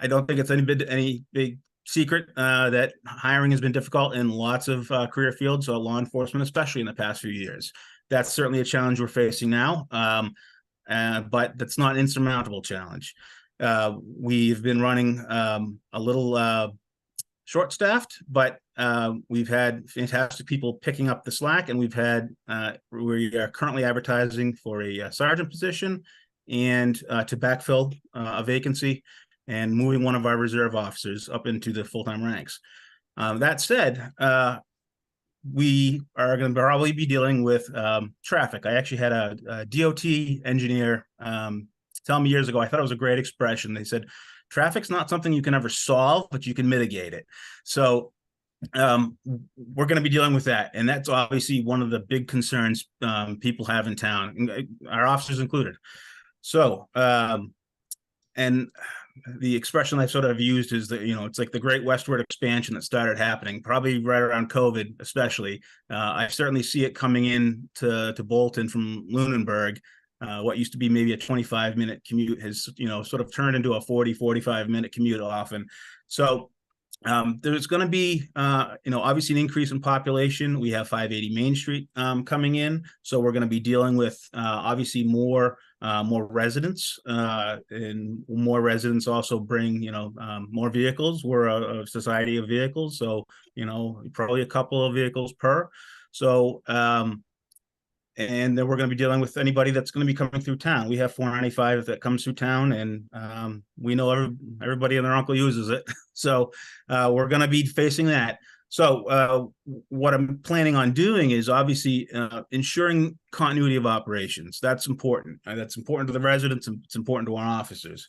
don't think it's any big secret that hiring has been difficult in lots of career fields, so law enforcement, especially in the past few years. That's certainly a challenge we're facing now, but that's not an insurmountable challenge. We've been running a little short-staffed, but we've had fantastic people picking up the slack, and we are currently advertising for a sergeant position and to backfill a vacancy and moving one of our reserve officers up into the full-time ranks. That said, we are going to probably be dealing with traffic. I actually had a DOT engineer tell me years ago, I thought it was a great expression. They said, traffic's not something you can ever solve, but you can mitigate it. So we're going to be dealing with that. And that's obviously one of the big concerns people have in town, our officers included. So, and the expression I sort of used is that, it's like the great westward expansion that started happening, probably right around COVID, especially. I certainly see it coming in to Bolton from Lunenburg. What used to be maybe a 25-minute commute has, sort of turned into a 45-minute commute often. So there's going to be, obviously an increase in population. We have 580 Main Street coming in. So we're going to be dealing with obviously more residents, and more residents also bring, more vehicles. We're a society of vehicles. So, probably a couple of vehicles per. So, and then we're going to be dealing with anybody that's going to be coming through town. We have 495 that comes through town, and we know everybody and their uncle uses it. So we're going to be facing that. So what I'm planning on doing is obviously ensuring continuity of operations. That's important. That's important to the residents, and it's important to our officers.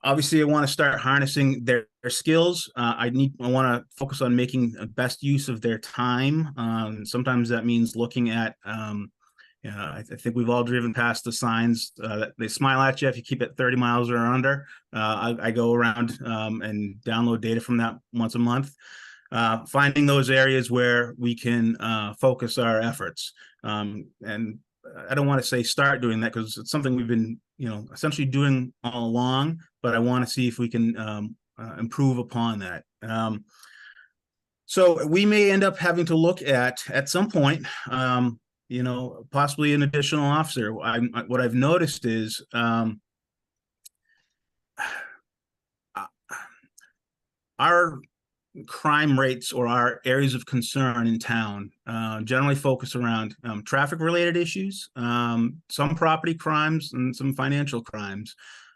Obviously, I want to start harnessing their skills. I want to focus on making the best use of their time. Sometimes that means looking at, I think we've all driven past the signs that they smile at you if you keep it 30 miles or under. I go around and download data from that once a month, finding those areas where we can focus our efforts. And I don't want to say start doing that because it's something we've been, essentially doing all along, but I want to see if we can improve upon that. So we may end up having to look at some point, possibly an additional officer. What I've noticed is crime rates or our areas of concern in town generally focus around traffic related issues, some property crimes and some financial crimes.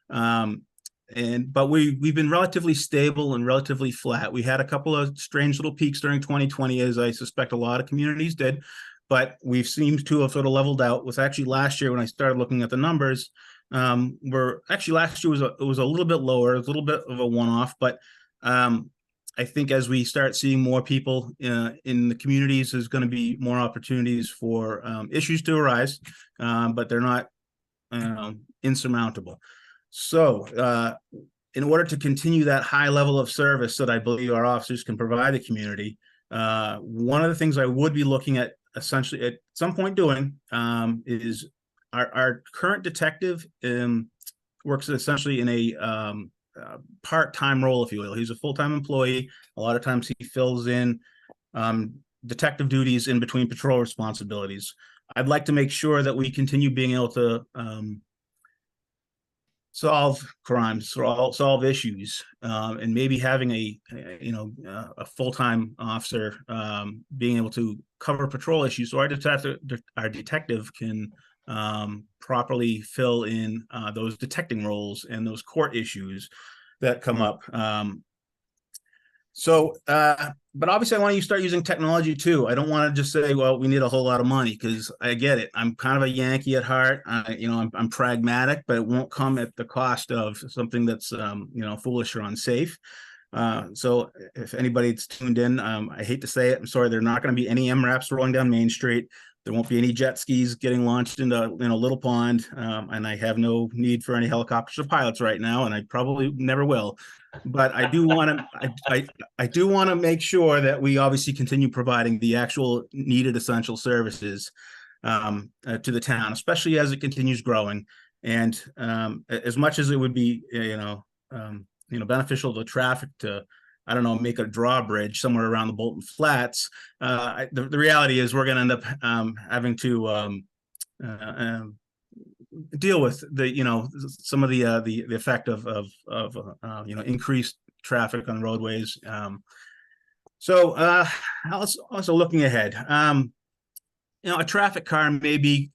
But we've been relatively stable and relatively flat. We had a couple of strange little peaks during 2020, as I suspect a lot of communities did, but we've seemed to have sort of leveled out. With actually last year when I started looking at the numbers, last year was a little bit lower, a little bit of a one-off, but I think as we start seeing more people in the communities, there's going to be more opportunities for issues to arise, but they're not insurmountable. So in order to continue that high level of service that I believe our officers can provide the community, one of the things I would be looking at essentially at some point doing is our current detective works essentially in a part-time role, if you will. He's a full-time employee. A lot of times he fills in detective duties in between patrol responsibilities. I'd like to make sure that we continue being able to solve crimes, solve issues, and maybe having a full-time officer being able to cover patrol issues, so our detective can properly fill in those detecting roles and those court issues that come up. But obviously I want you to start using technology too. I don't want to just say, well, we need a whole lot of money, because I get it. I'm kind of a Yankee at heart. I'm pragmatic, but it won't come at the cost of something that's, foolish or unsafe. So if anybody's tuned in, I hate to say it, I'm sorry, there are not going to be any MRAPs rolling down Main Street. There won't be any jet skis getting launched into Little Pond, and I have no need for any helicopters or pilots right now, and I probably never will. But I do want to, I do want to make sure that we obviously continue providing the actual needed essential services to the town, especially as it continues growing. And as much as it would be, beneficial to traffic to, I don't know, make a drawbridge somewhere around the Bolton Flats. The reality is we're going to end up having to deal with some of the effect of increased traffic on roadways. Also looking ahead, a traffic car may be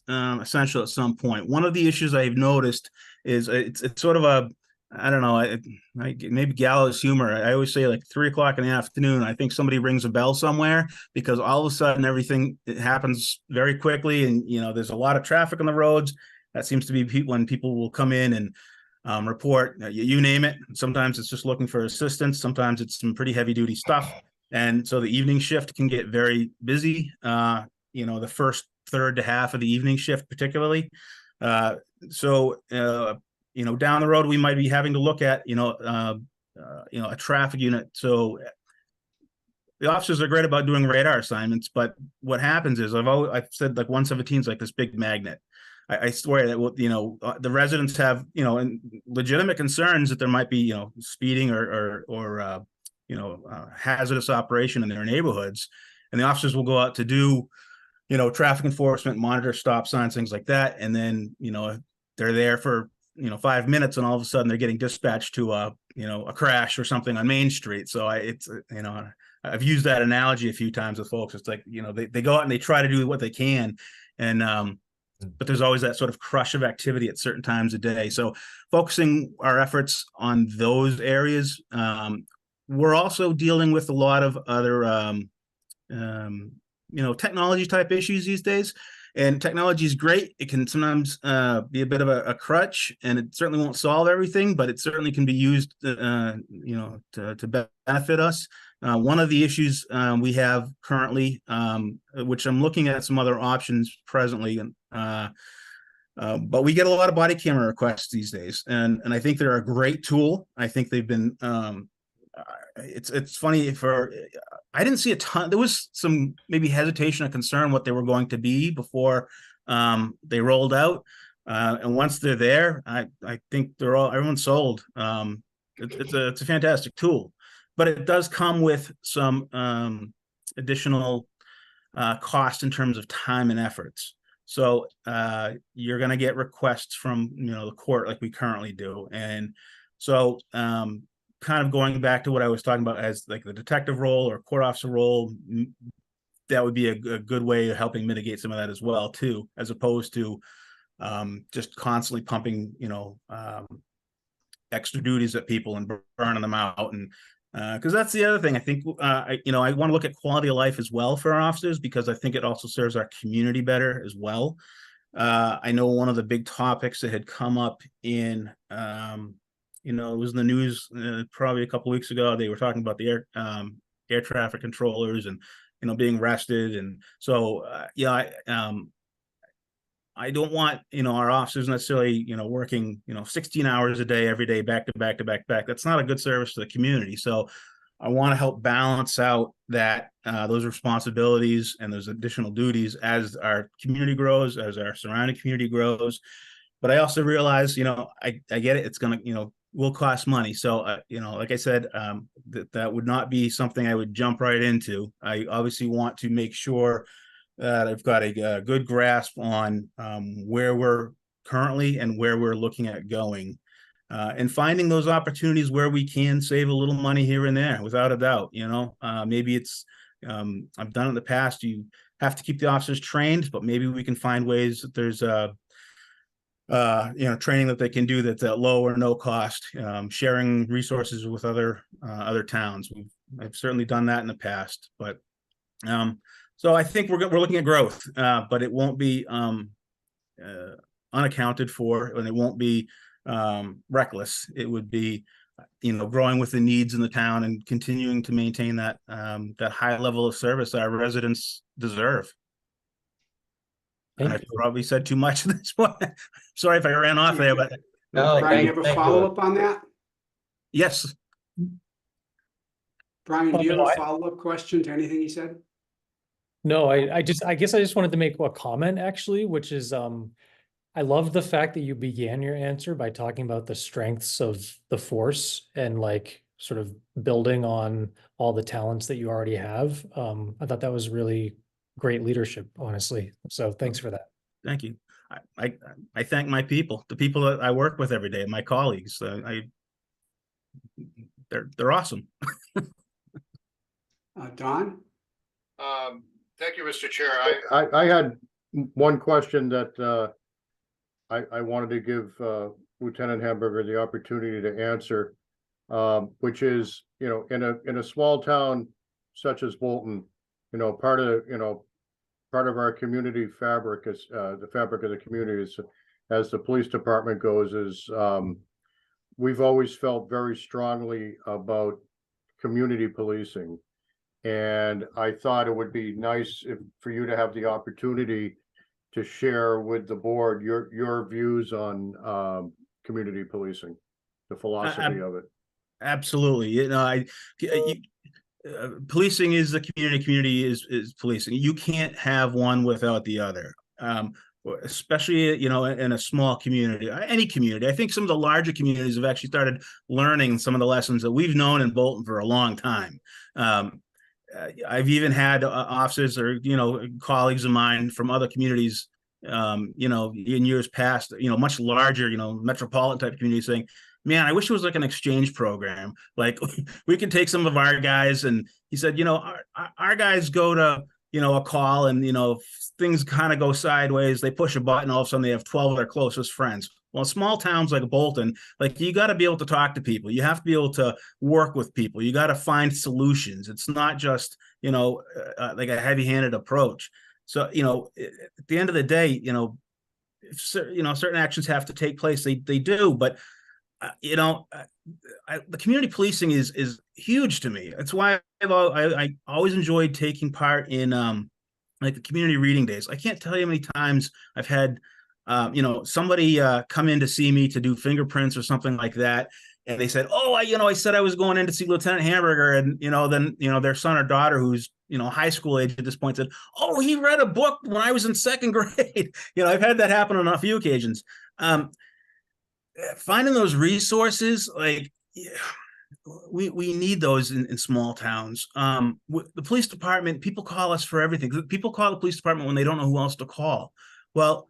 essential at some point. One of the issues I've noticed is it's sort of a, I don't know, maybe gallows humor. I always say like 3 o'clock in the afternoon, I think somebody rings a bell somewhere, because all of a sudden everything happens very quickly, and there's a lot of traffic on the roads. That seems to be when people will come in and report, you name it. Sometimes it's just looking for assistance. Sometimes it's some pretty heavy duty stuff. And so the evening shift can get very busy. The first third to half of the evening shift, particularly. Down the road, we might be having to look at, a traffic unit. So the officers are great about doing radar assignments, but what happens is I've said like 117 is like this big magnet. I swear that, the residents have, legitimate concerns that there might be, speeding or hazardous operation in their neighborhoods. And the officers will go out to do, traffic enforcement, monitor stop signs, things like that. And then, they're there for 5 minutes, and all of a sudden they're getting dispatched to a crash or something on Main Street. So I've used that analogy a few times with folks. It's like, they go out and they try to do what they can, and but there's always that sort of crush of activity at certain times of day. So focusing our efforts on those areas. We're also dealing with a lot of other technology type issues these days. And technology is great. It can sometimes be a bit of a crutch, and it certainly won't solve everything, but it certainly can be used, to benefit us. One of the issues we have currently, which I'm looking at some other options presently, but we get a lot of body camera requests these days, and I think they're a great tool. I think they've been. It's funny I didn't see a ton. There was some maybe hesitation or concern what they were going to be before they rolled out, and once they're there, I think everyone's sold. It's a fantastic tool, but it does come with some additional cost in terms of time and efforts. So you're going to get requests from the court like we currently do, and so kind of going back to what I was talking about as like the detective role or court officer role, that would be a good way of helping mitigate some of that as well too, as opposed to just constantly pumping, extra duties at people and burning them out. And because that's the other thing, I think, I want to look at quality of life as well for our officers, because I think it also serves our community better as well. I know one of the big topics that had come up in, it was in the news probably a couple of weeks ago. They were talking about the air traffic controllers and, being arrested. And so, I don't want, our officers necessarily, working, 16 hours a day, every day, back to back to back to back. That's not a good service to the community. So I want to help balance out that those responsibilities and those additional duties as our community grows, as our surrounding community grows. But I also realize, I get it. It's going to, will cost money. So, like I said, that would not be something I would jump right into. I obviously want to make sure that I've got a good grasp on where we're currently and where we're looking at going, and finding those opportunities where we can save a little money here and there, without a doubt. Maybe it's I've done it in the past. You have to keep the officers trained, but maybe we can find ways that there's training that they can do that's at low or no cost, sharing resources with other towns. I've certainly done that in the past, but so I think we're looking at growth, but it won't be unaccounted for, and it won't be reckless. It would be, growing with the needs in the town and continuing to maintain that high level of service our residents deserve. And I probably said too much at this point. Sorry if I ran off there, but No, Brian, you have a follow-up on that? yes. Brian, do you have No, a follow-up question to anything he said? No, I guess I just wanted to make a comment actually, which is I love the fact that you began your answer by talking about the strengths of the force and like sort of building on all the talents that you already have. I thought that was really great leadership, honestly. So thanks for that. Thank you. I thank my people, the people that I work with every day, my colleagues. They're awesome. Don? Thank you, Mr. Chair. I had one question that I wanted to give Lieutenant Hamburger the opportunity to answer, which is, in a small town such as Bolton, part of our community fabric is the fabric of the community is, as the police department goes, is we've always felt very strongly about community policing. And I thought it would be nice for you to have the opportunity to share with the board your views on community policing, the philosophy of it. Absolutely. Policing is the community. Community is policing. You can't have one without the other. Especially, in a small community, any community. I think some of the larger communities have actually started learning some of the lessons that we've known in Bolton for a long time. I've even had officers or, colleagues of mine from other communities, in years past, much larger, metropolitan type communities saying, man, I wish it was like an exchange program. Like we could take some of our guys, and he said, our guys go to, a call and, things kind of go sideways. They push a button, all of a sudden they have 12 of their closest friends. Well, small towns like Bolton, like you got to be able to talk to people. You have to be able to work with people. You got to find solutions. It's not just, like a heavy-handed approach. So, at the end of the day, certain actions have to take place. They do, but the community policing is huge to me. That's why I always enjoyed taking part in like the community reading days. I can't tell you how many times I've had somebody come in to see me to do fingerprints or something like that, and they said, "Oh, I said I was going in to see Lieutenant Hamburger," and then their son or daughter, who's high school age at this point, said, "Oh, he read a book when I was in second grade." I've had that happen on a few occasions. Finding those resources, like we need those in small towns. The police department, people call us for everything. People call the police department when they don't know who else to call. Well,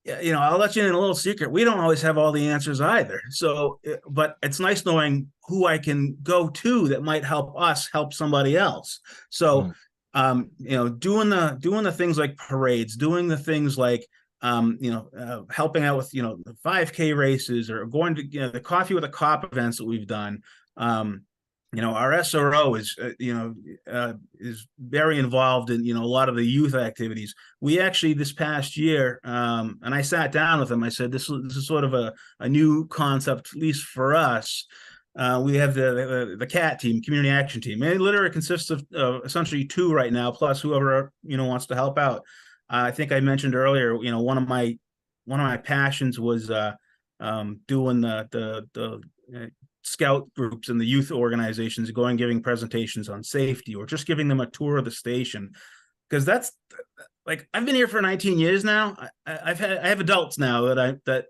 you know, I'll let you in a little secret. We don't always have all the answers either. So, but it's nice knowing who I can go to that might help us help somebody else. So, you know, doing the things like parades, doing the things like, helping out with, you know, the 5K races, or going to, you know, the Coffee with a Cop events that we've done. You know, our SRO is, is very involved in, you know, a lot of the youth activities. We actually, this past year, and I sat down with them, I said, this is sort of a new concept, at least for us. We have the CAT team, Community Action Team. And it literally consists of essentially 2 right now, plus whoever, you know, wants to help out. I think I mentioned earlier, you know, one of my passions was doing the scout groups and the youth organizations, going, giving presentations on safety, or just giving them a tour of the station. Because that's like, I've been here for 19 years now. I have adults now that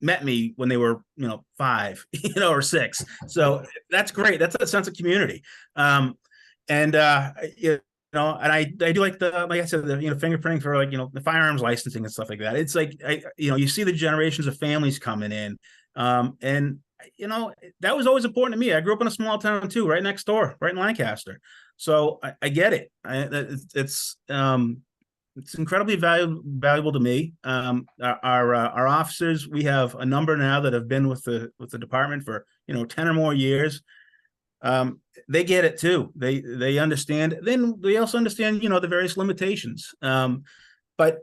met me when they were, you know, 5, you know, or 6. So that's great. That's a sense of community. You know, and I do like like I said, you know, fingerprinting for, like, you know, the firearms licensing and stuff like that. It's like, you know, you see the generations of families coming in, and you know, that was always important to me. I grew up in a small town too, right next door, right in Lancaster. So I get it. It's incredibly valuable to me. Our officers, we have a number now that have been with the department for, you know, 10 or more years. They get it too. They understand. Then they also understand, you know, the various limitations. But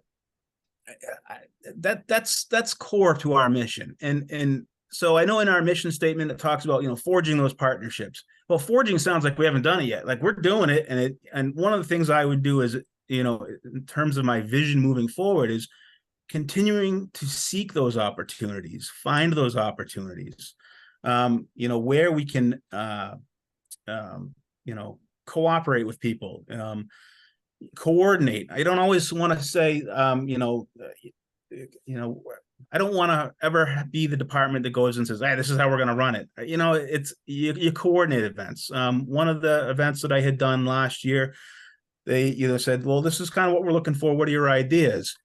that's core to our mission. And so I know in our mission statement, it talks about, you know, forging those partnerships. Well, forging sounds like we haven't done it yet. Like, we're doing it. And one of the things I would do is, you know, in terms of my vision moving forward, is continuing to seek those opportunities, find those opportunities, you know, where we can, you know, cooperate with people, coordinate. I don't always want to say, you know, I don't want to ever be the department that goes and says, "Hey, this is how we're going to run it." You know, it's you coordinate events. One of the events that I had done last year, they, you know, said, "Well, this is kind of what we're looking for. What are your ideas?"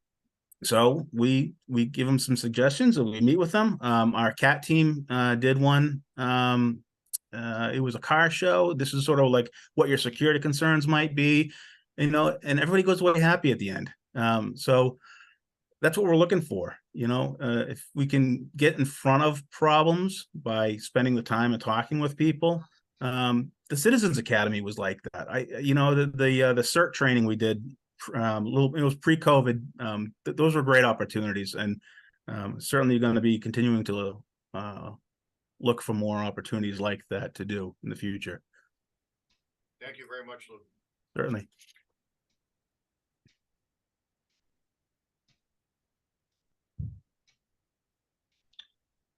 So we give them some suggestions, and we meet with them. Our CAT team did one. It was a car show. This is sort of like what your security concerns might be, you know, and everybody goes away happy at the end. So that's what we're looking for. You know, if we can get in front of problems by spending the time and talking with people. The Citizens Academy was like that. You know, the CERT training we did, it was pre-COVID. Those were great opportunities, and certainly going to be continuing to look for more opportunities like that to do in the future. Thank you very much, Luke. Certainly.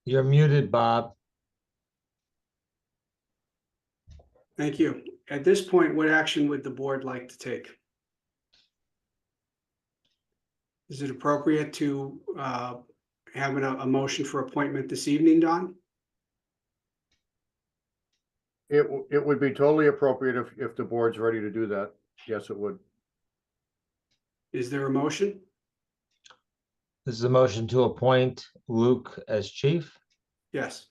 You're muted, Bob. Thank you. At this point, what action would the board like to take? Is it appropriate to have a motion for appointment this evening, Don? It would be totally appropriate if the board's ready to do that. Yes, it would. Is there a motion? This is a motion to appoint Luke as chief. Yes.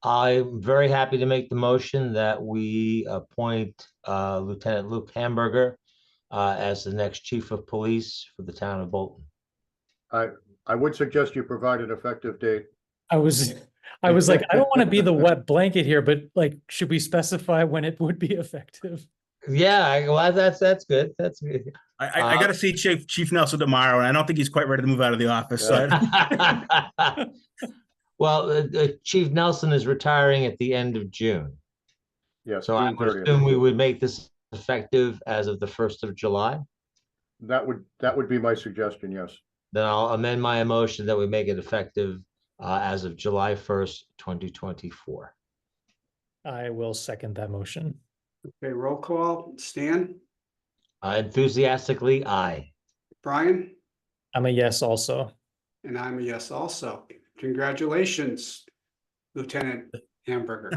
I'm very happy to make the motion that we appoint Lieutenant Luke Hamburger as the next chief of police for the town of Bolton. I would suggest you provide an effective date. I was like, I don't want to be the wet blanket here, but like, should we specify when it would be effective? Yeah, well, that's good. That's good. I got to see Chief Nelson tomorrow, and I don't think he's quite ready to move out of the office. So Well, Chief Nelson is retiring at the end of June. Yes. So I would assume we would make this effective as of the 1st of July. That would be my suggestion, yes. Then I'll amend my motion that we make it effective as of July 1st, 2024. I will second that motion. Okay, roll call. Stan? Enthusiastically, aye. Brian? I'm a yes also. And I'm a yes also. Congratulations, Lieutenant Hamburger.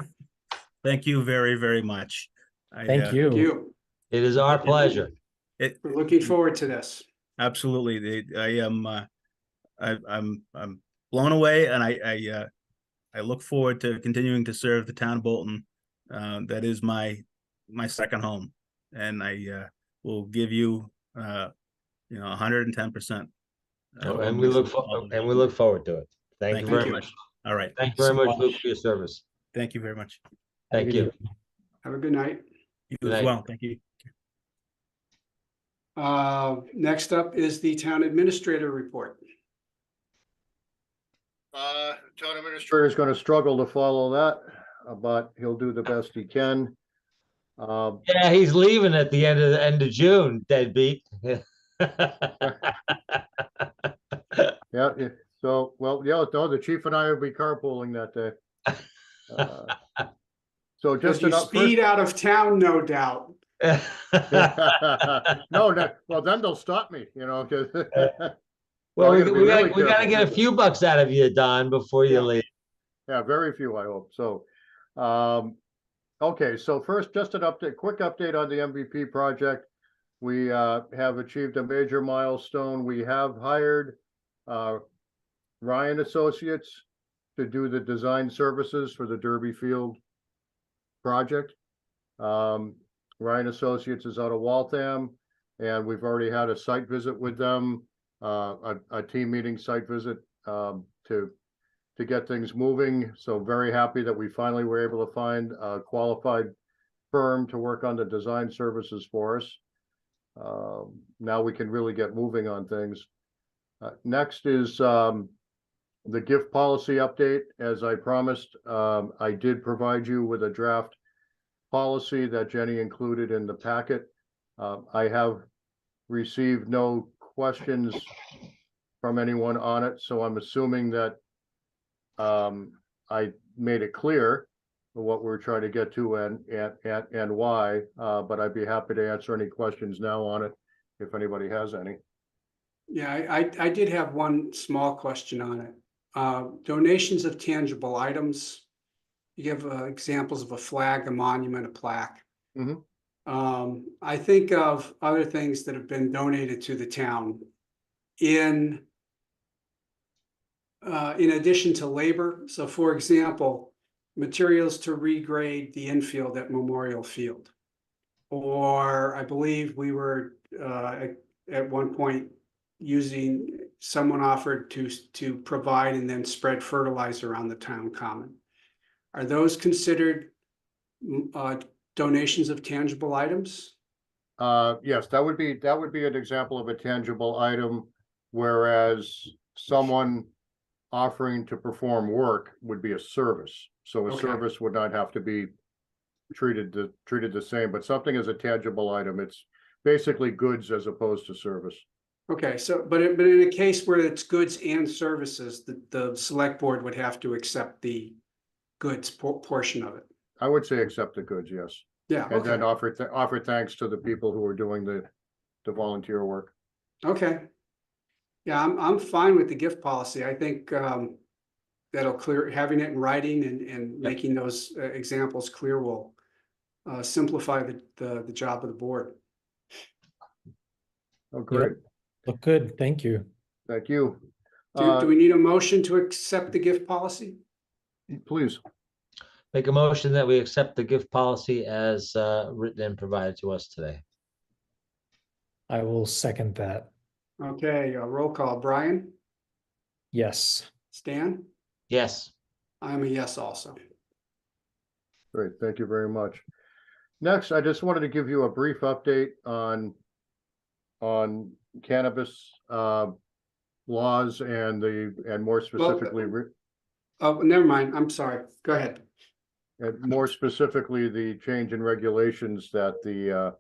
thank you very, very much. Thank you. Thank you. It is our pleasure. We're looking forward to this. Absolutely. I am I'm blown away, and I look forward to continuing to serve the town of Bolton. That is my second home, and I will give you 110%. And we look forward to it. Thank you very you. much. All right. Thank you very much, Luke, for your service. Thank you very much. Thank you. Have a good night. You Good as night. well. Thank you. Next up is the town administrator report. Town administrator is gonna struggle to follow that, but he'll do the best he can. Yeah, he's leaving at the end of June, deadbeat. Yeah, so, well, yeah, no, the chief and I will be carpooling that day. So Because just you an up speed out of town, no doubt. No, well, then they'll stop me, cause. Well, I gotta be we really gotta careful. get a few bucks out of you, Don, before you Yeah. leave. Yeah, very few, I hope. So, okay, so first, just an update, quick update on the MVP project. We have achieved a major milestone. We have hired Ryan Associates to do the design services for the Derby Field project. Ryan Associates is out of Waltham, and we've already had a site visit with them, a team meeting site visit to get things moving. So very happy that we finally were able to find a qualified firm to work on the design services for us. Now we can really get moving on things. Next is the gift policy update. As I promised, I did provide you with a draft policy that Jenny included in the packet. I have received no questions from anyone on it, so I'm assuming that I made it clear what we're trying to get to and why, but I'd be happy to answer any questions now on it if anybody has any. Yeah, I did have one small question on it. Donations of tangible items. You give examples of a flag, a monument, a plaque. Mhm. I think of other things that have been donated to the town in addition to labor. So for example, materials to regrade the infield at Memorial Field. Or I believe we were at one point someone offered to provide and then spread fertilizer on the town common. Are those considered donations of tangible items? Yes, that would be an example of a tangible item, whereas someone offering to perform work would be a service. So a Okay. service would not have to be treated the same, but something as a tangible item, it's basically goods as opposed to service. Okay, so but in a case where it's goods and services, the select board would have to accept the goods portion of it. I would say accept the goods, yes. Yeah, And then okay, offer thanks to the people who are doing the volunteer work. okay. Yeah, I'm fine with the gift policy. I think that'll clear, having it in writing and making those examples clear will simplify the job of the board. Oh, great. Look good, thank you. Thank you. Do we need a motion to accept the gift policy? Please. Make a motion that we accept the gift policy as written and provided to us today. I will second that. Okay, roll call. Brian, Yes. Stan? Yes. I'm a yes also. Great, thank you very much. Next, I just wanted to give you a brief update on cannabis laws and more specifically, Oh, never mind. I'm sorry. Go ahead. and more specifically, the change in regulations that the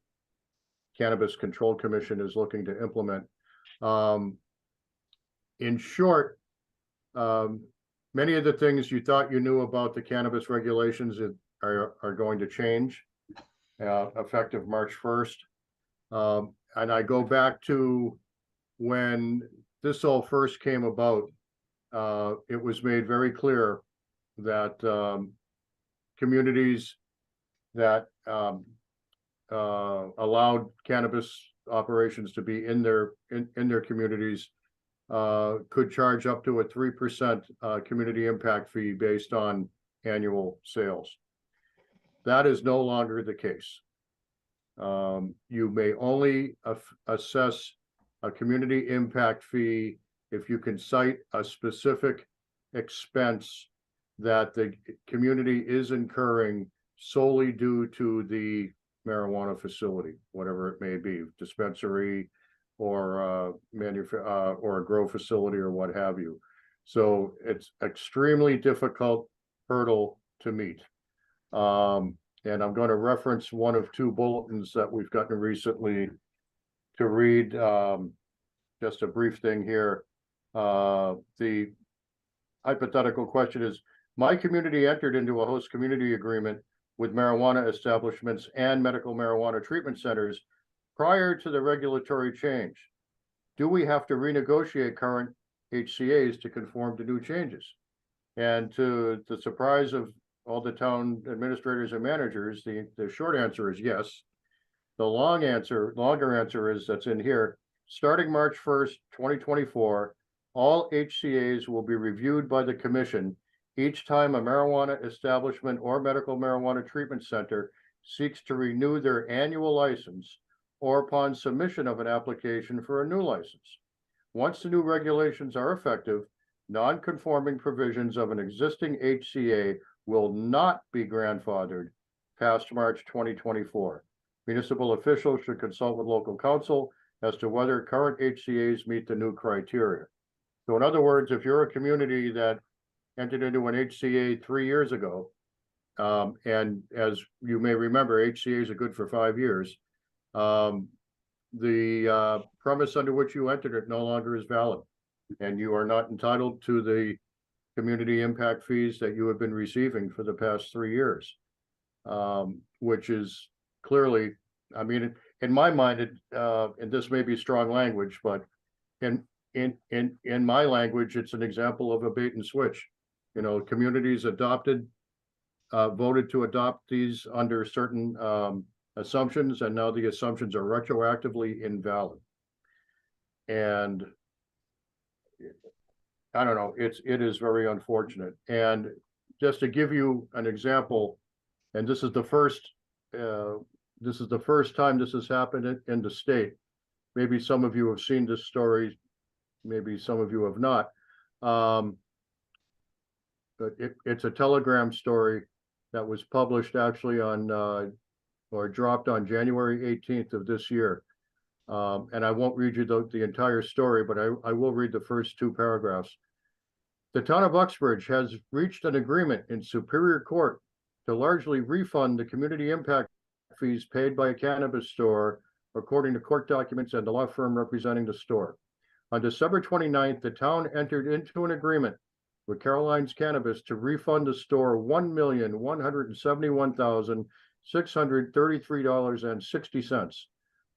Cannabis Control Commission is looking to implement. In short, many of the things you thought you knew about the cannabis regulations are going to change effective March 1st. And I go back to when this all first came about, it was made very clear that communities that allowed cannabis operations to be in their communities could charge up to a 3% community impact fee based on annual sales. That is no longer the case. You may only assess a community impact fee if you can cite a specific expense that the community is incurring solely due to the marijuana facility, whatever it may be, dispensary or or a grow facility or what have you. So it's extremely difficult hurdle to meet. And I'm going to reference one of two bulletins that we've gotten recently to read just a brief thing here. The hypothetical question is, my community entered into a host community agreement with marijuana establishments and medical marijuana treatment centers prior to the regulatory change. Do we have to renegotiate current HCAs to conform to new changes? And to the surprise of all the town administrators and managers, the short answer is yes. The longer answer is that's in here. Starting March 1st, 2024, all HCAs will be reviewed by the commission each time a marijuana establishment or medical marijuana treatment center seeks to renew their annual license or upon submission of an application for a new license. Once the new regulations are effective, non-conforming provisions of an existing HCA will not be grandfathered past March 2024. Municipal officials should consult with local council as to whether current HCAs meet the new criteria. So in other words, if you're a community that entered into an HCA 3 years ago, and as you may remember, HCAs are good for 5 years, the premise under which you entered it no longer is valid, and you are not entitled to the community impact fees that you have been receiving for the past 3 years, which is clearly, I mean, in my mind, and this may be strong language, but in my language, it's an example of a bait and switch. You know, communities voted to adopt these under certain assumptions, and now the assumptions are retroactively invalid. And I don't know, it is very unfortunate. And just to give you an example, and this is the first time this has happened in the state. Maybe some of you have seen this story, maybe some of you have not. But it's a Telegram story that was published actually on or dropped on January 18th of this year. And I won't read you the entire story, but I will read the first 2 paragraphs. The town of Uxbridge has reached an agreement in Superior Court to largely refund the community impact fees paid by a cannabis store, according to court documents and the law firm representing the store. On December 29th, the town entered into an agreement with Caroline's Cannabis to refund the store $1,171,633.60.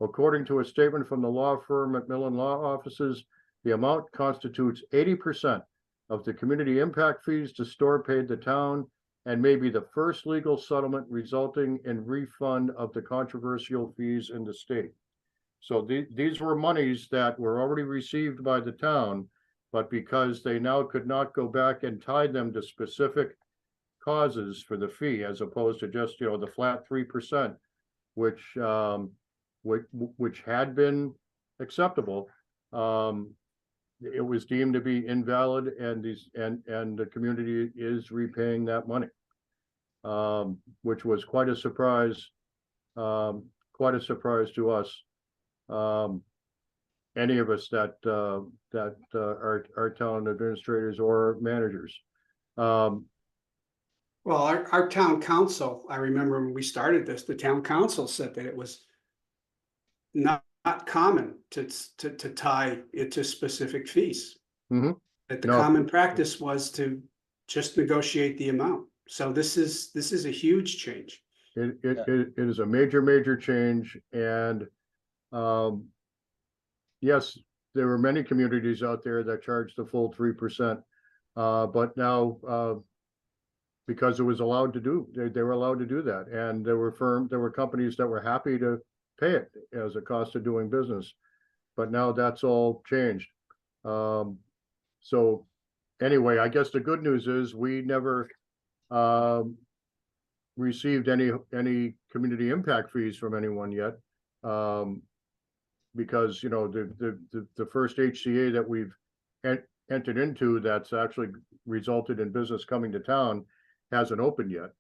According to a statement from the law firm at Millen Law Offices, the amount constitutes 80% of the community impact fees the store paid the town and may be the first legal settlement resulting in refund of the controversial fees in the state. So these were monies that were already received by the town, but because they now could not go back and tie them to specific causes for the fee, as opposed to just, you know, the flat 3%, which had been acceptable, it was deemed to be invalid, and the community is repaying that money, which was quite a surprise to us. Any of us that are town administrators or managers. Well, our town council, I remember when we started this, the town council said that it was not common to tie it to specific fees. Mhm. That the No. common practice was to just negotiate the amount. So this is a huge change. It is a major change, and yes, there were many communities out there that charged the full 3%, but now because it was allowed to do, they were allowed to do that, and there were companies that were happy to pay it as a cost of doing business, but now that's all changed. So anyway, I guess the good news is we never received any community impact fees from anyone yet. Because, you know, the first HCA that we've entered into that's actually resulted in business coming to town hasn't opened yet.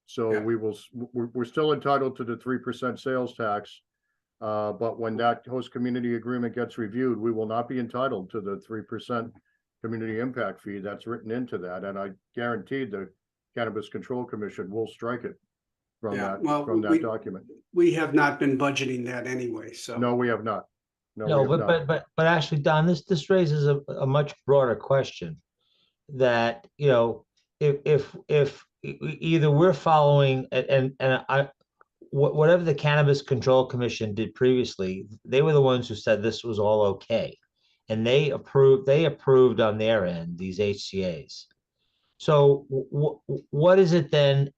So Yeah. we're still entitled to the 3% sales tax. But when that host community agreement gets reviewed, we will not be entitled to the 3% community impact fee that's written into that. And I guaranteed the Cannabis Control Commission will strike it from Yeah, that, well, from that document. we have not been budgeting that anyway, so. No, we have not. No, we have not. but actually, Don, this raises a much broader question. That, you know, if either we're following and whatever the Cannabis Control Commission did previously, they were the ones who said this was all okay. And they approved on their end, these HCAs. So what is it then,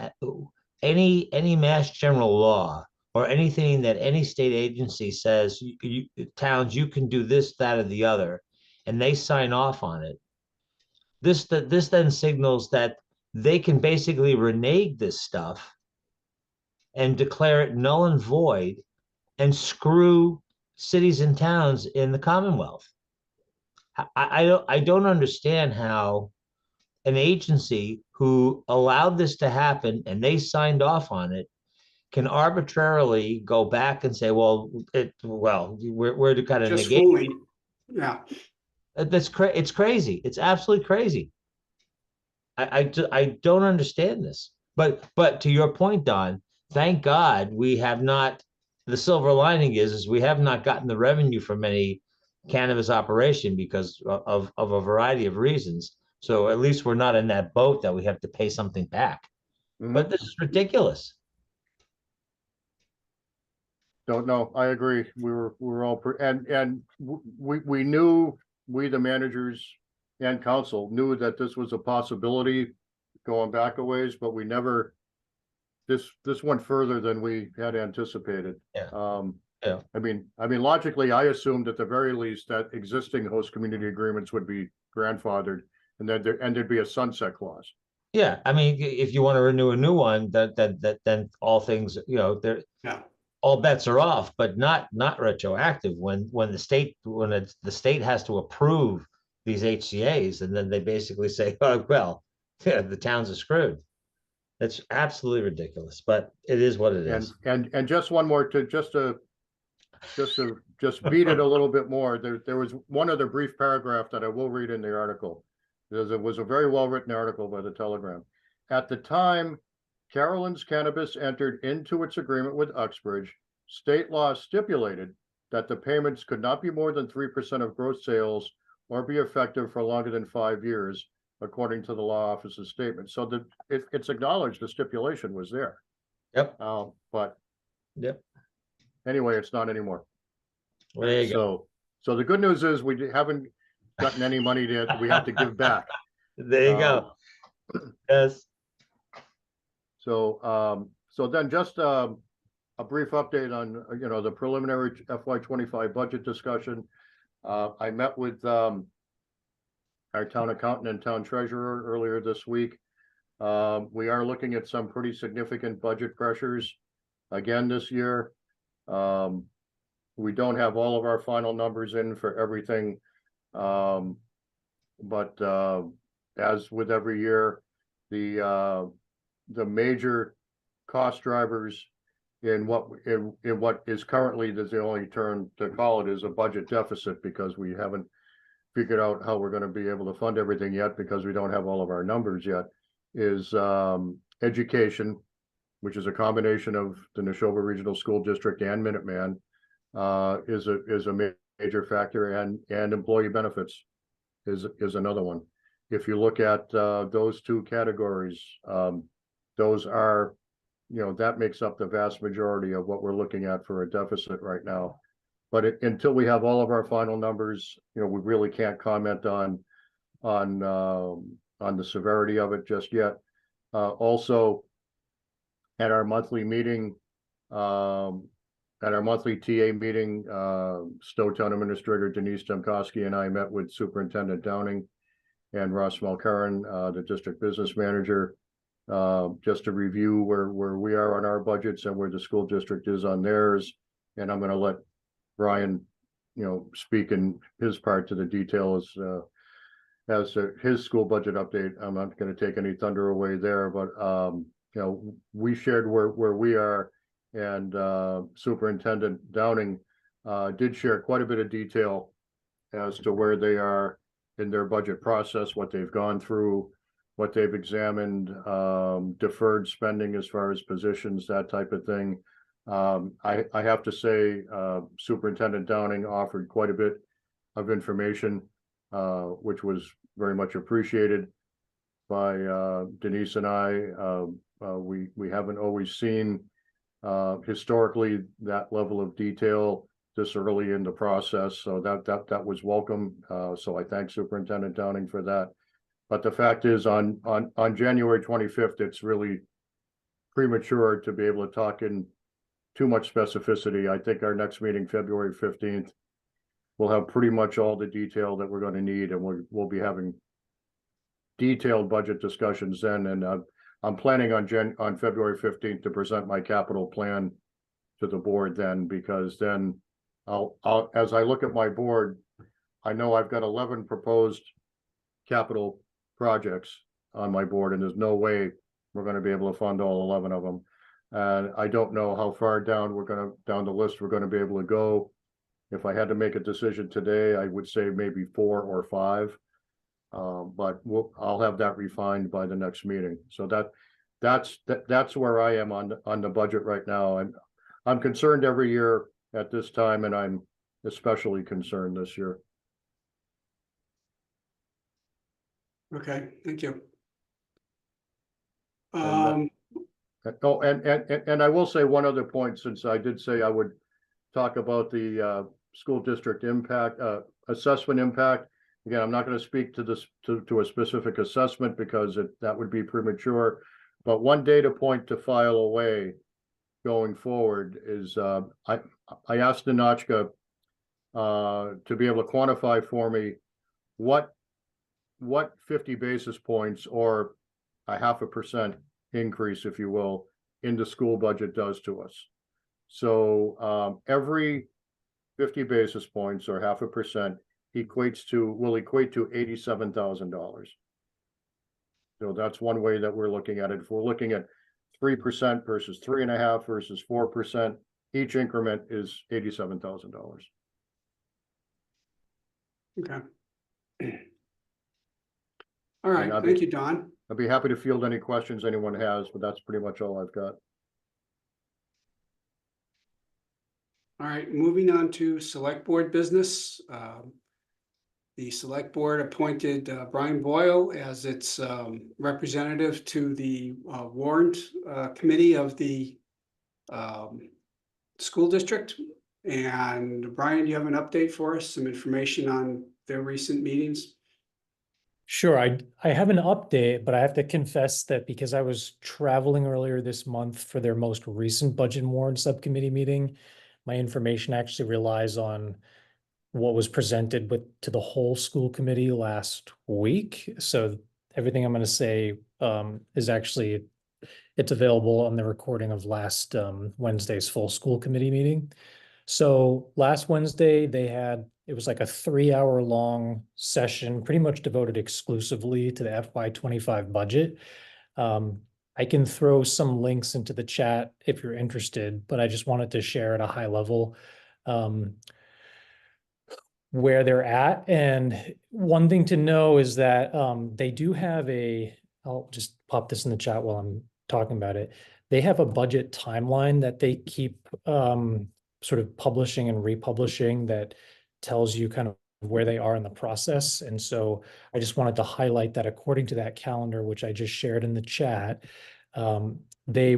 any mass general law or anything that any state agency says, towns, you can do this, that, or the other, and they sign off on it. This then signals that they can basically renege this stuff and declare it null and void and screw cities and towns in the Commonwealth. I don't understand how an agency who allowed this to happen and they signed off on it can arbitrarily go back and say, well, we're to kind of Just negate. fooling, yeah. It's crazy. It's absolutely crazy. I don't understand this. But to your point, Don, thank God we have not. The silver lining is we have not gotten the revenue from any cannabis operation because of a variety of reasons. So at least we're not in that boat that we have to pay something back. But this is ridiculous. Don't know. I agree. We're all and we knew, we the managers and council knew that this was a possibility going back a ways, but we never, this went further than we had anticipated. Yeah. I mean, logically, I assumed at the very least that existing host community agreements would be grandfathered and that there'd be a sunset clause. Yeah, I mean, if you want to renew a new one, then all things, you know, Yeah. all bets are off, but not retroactive when the state has to approve these HCAs, and then they basically say, oh, well, yeah, the towns are screwed. That's absolutely ridiculous, but it is what it is. And just one more just beat it a little bit more. There was one other brief paragraph that I will read in the article. It was a very well-written article by the Telegram. At the time Carolyn's Cannabis entered into its agreement with Uxbridge, state law stipulated that the payments could not be more than 3% of gross sales or be effective for longer than 5 years, according to the law office's statement. So it's acknowledged the stipulation was there. Yep. But Yep. Anyway, it's not anymore. Well, there you go. So the good news is we haven't gotten any money that we have to give back. There you go. Yes. So then just a brief update on, the preliminary FY25 budget discussion. I met with our town accountant and town treasurer earlier this week. We are looking at some pretty significant budget pressures again this year. We don't have all of our final numbers in for everything. But as with every year, the major cost drivers in what is currently, there's the only term to call it, is a budget deficit, because we haven't figured out how we're going to be able to fund everything yet, because we don't have all of our numbers yet, is education, which is a combination of the Neshoba Regional School District and Minuteman, is a major factor, and employee benefits is another one. If you look at those two categories, those are, that makes up the vast majority of what we're looking at for a deficit right now. But until we have all of our final numbers, we really can't comment on the severity of it just yet. Also, at our monthly meeting, at our monthly TA meeting, Stowe Town Administrator Denise Demkowski and I met with Superintendent Downing and Ross Mulcairn, the District Business Manager, just to review where we are on our budgets and where the school district is on theirs. And I'm going to let Brian, speak in his part to the details as to his school budget update. I'm not going to take any thunder away there, but we shared where we are, and Superintendent Downing did share quite a bit of detail as to where they are in their budget process, what they've gone through, what they've examined, deferred spending as far as positions, that type of thing. I have to say, Superintendent Downing offered quite a bit of information, which was very much appreciated by Denise and I. We haven't always seen historically that level of detail this early in the process, so that was welcome. So I thank Superintendent Downing for that. But the fact is, on January 25th, it's really premature to be able to talk in too much specificity. I think our next meeting, February 15th, we'll have pretty much all the detail that we're going to need, and we'll be having detailed budget discussions then. And I'm planning on February 15th to present my capital plan to the board then, because then I'll as I look at my board, I know I've got 11 proposed capital projects on my board, and there's no way we're going to be able to fund all 11 of them. And I don't know how far down the list we're going to be able to go. If I had to make a decision today, I would say maybe 4 or 5. But I'll have that refined by the next meeting. So that's where I am on the budget right now. I'm concerned every year at this time, and I'm especially concerned this year. Okay, thank you. And I will say one other point, since I did say I would talk about the school district impact assessment impact. Again, I'm not going to speak to this to a specific assessment because that would be premature. But one data point to file away going forward is I asked Ninochka to be able to quantify for me what 50 basis points or a 0.5% increase, if you will, in the school budget does to us. So every 50 basis points or 0.5% will equate to $87,000. So that's one way that we're looking at it. If we're looking at 3% versus 3.5% versus 4%, each increment is $87,000. Okay. All right, And thank you, Don. I'd be happy to field any questions anyone has, but that's pretty much all I've got. All right, moving on to select board business. The select board appointed Brian Boyle as its representative to the warrant committee of the school district. And Brian, do you have an update for us? Some information on their recent meetings? Sure, I have an update, but I have to confess that because I was traveling earlier this month for their most recent budget and warrant subcommittee meeting, my information actually relies on what was presented to the whole school committee last week. So everything I'm going to say is actually, it's available on the recording of last Wednesday's full school committee meeting. So last Wednesday it was like a 3-hour long session, pretty much devoted exclusively to the FY25 budget. I can throw some links into the chat if you're interested, but I just wanted to share at a high level where they're at. And one thing to know is that they do have I'll just pop this in the chat while I'm talking about it. They have a budget timeline that they keep sort of publishing and republishing that tells you kind of where they are in the process. And so I just wanted to highlight that according to that calendar, which I just shared in the chat, they're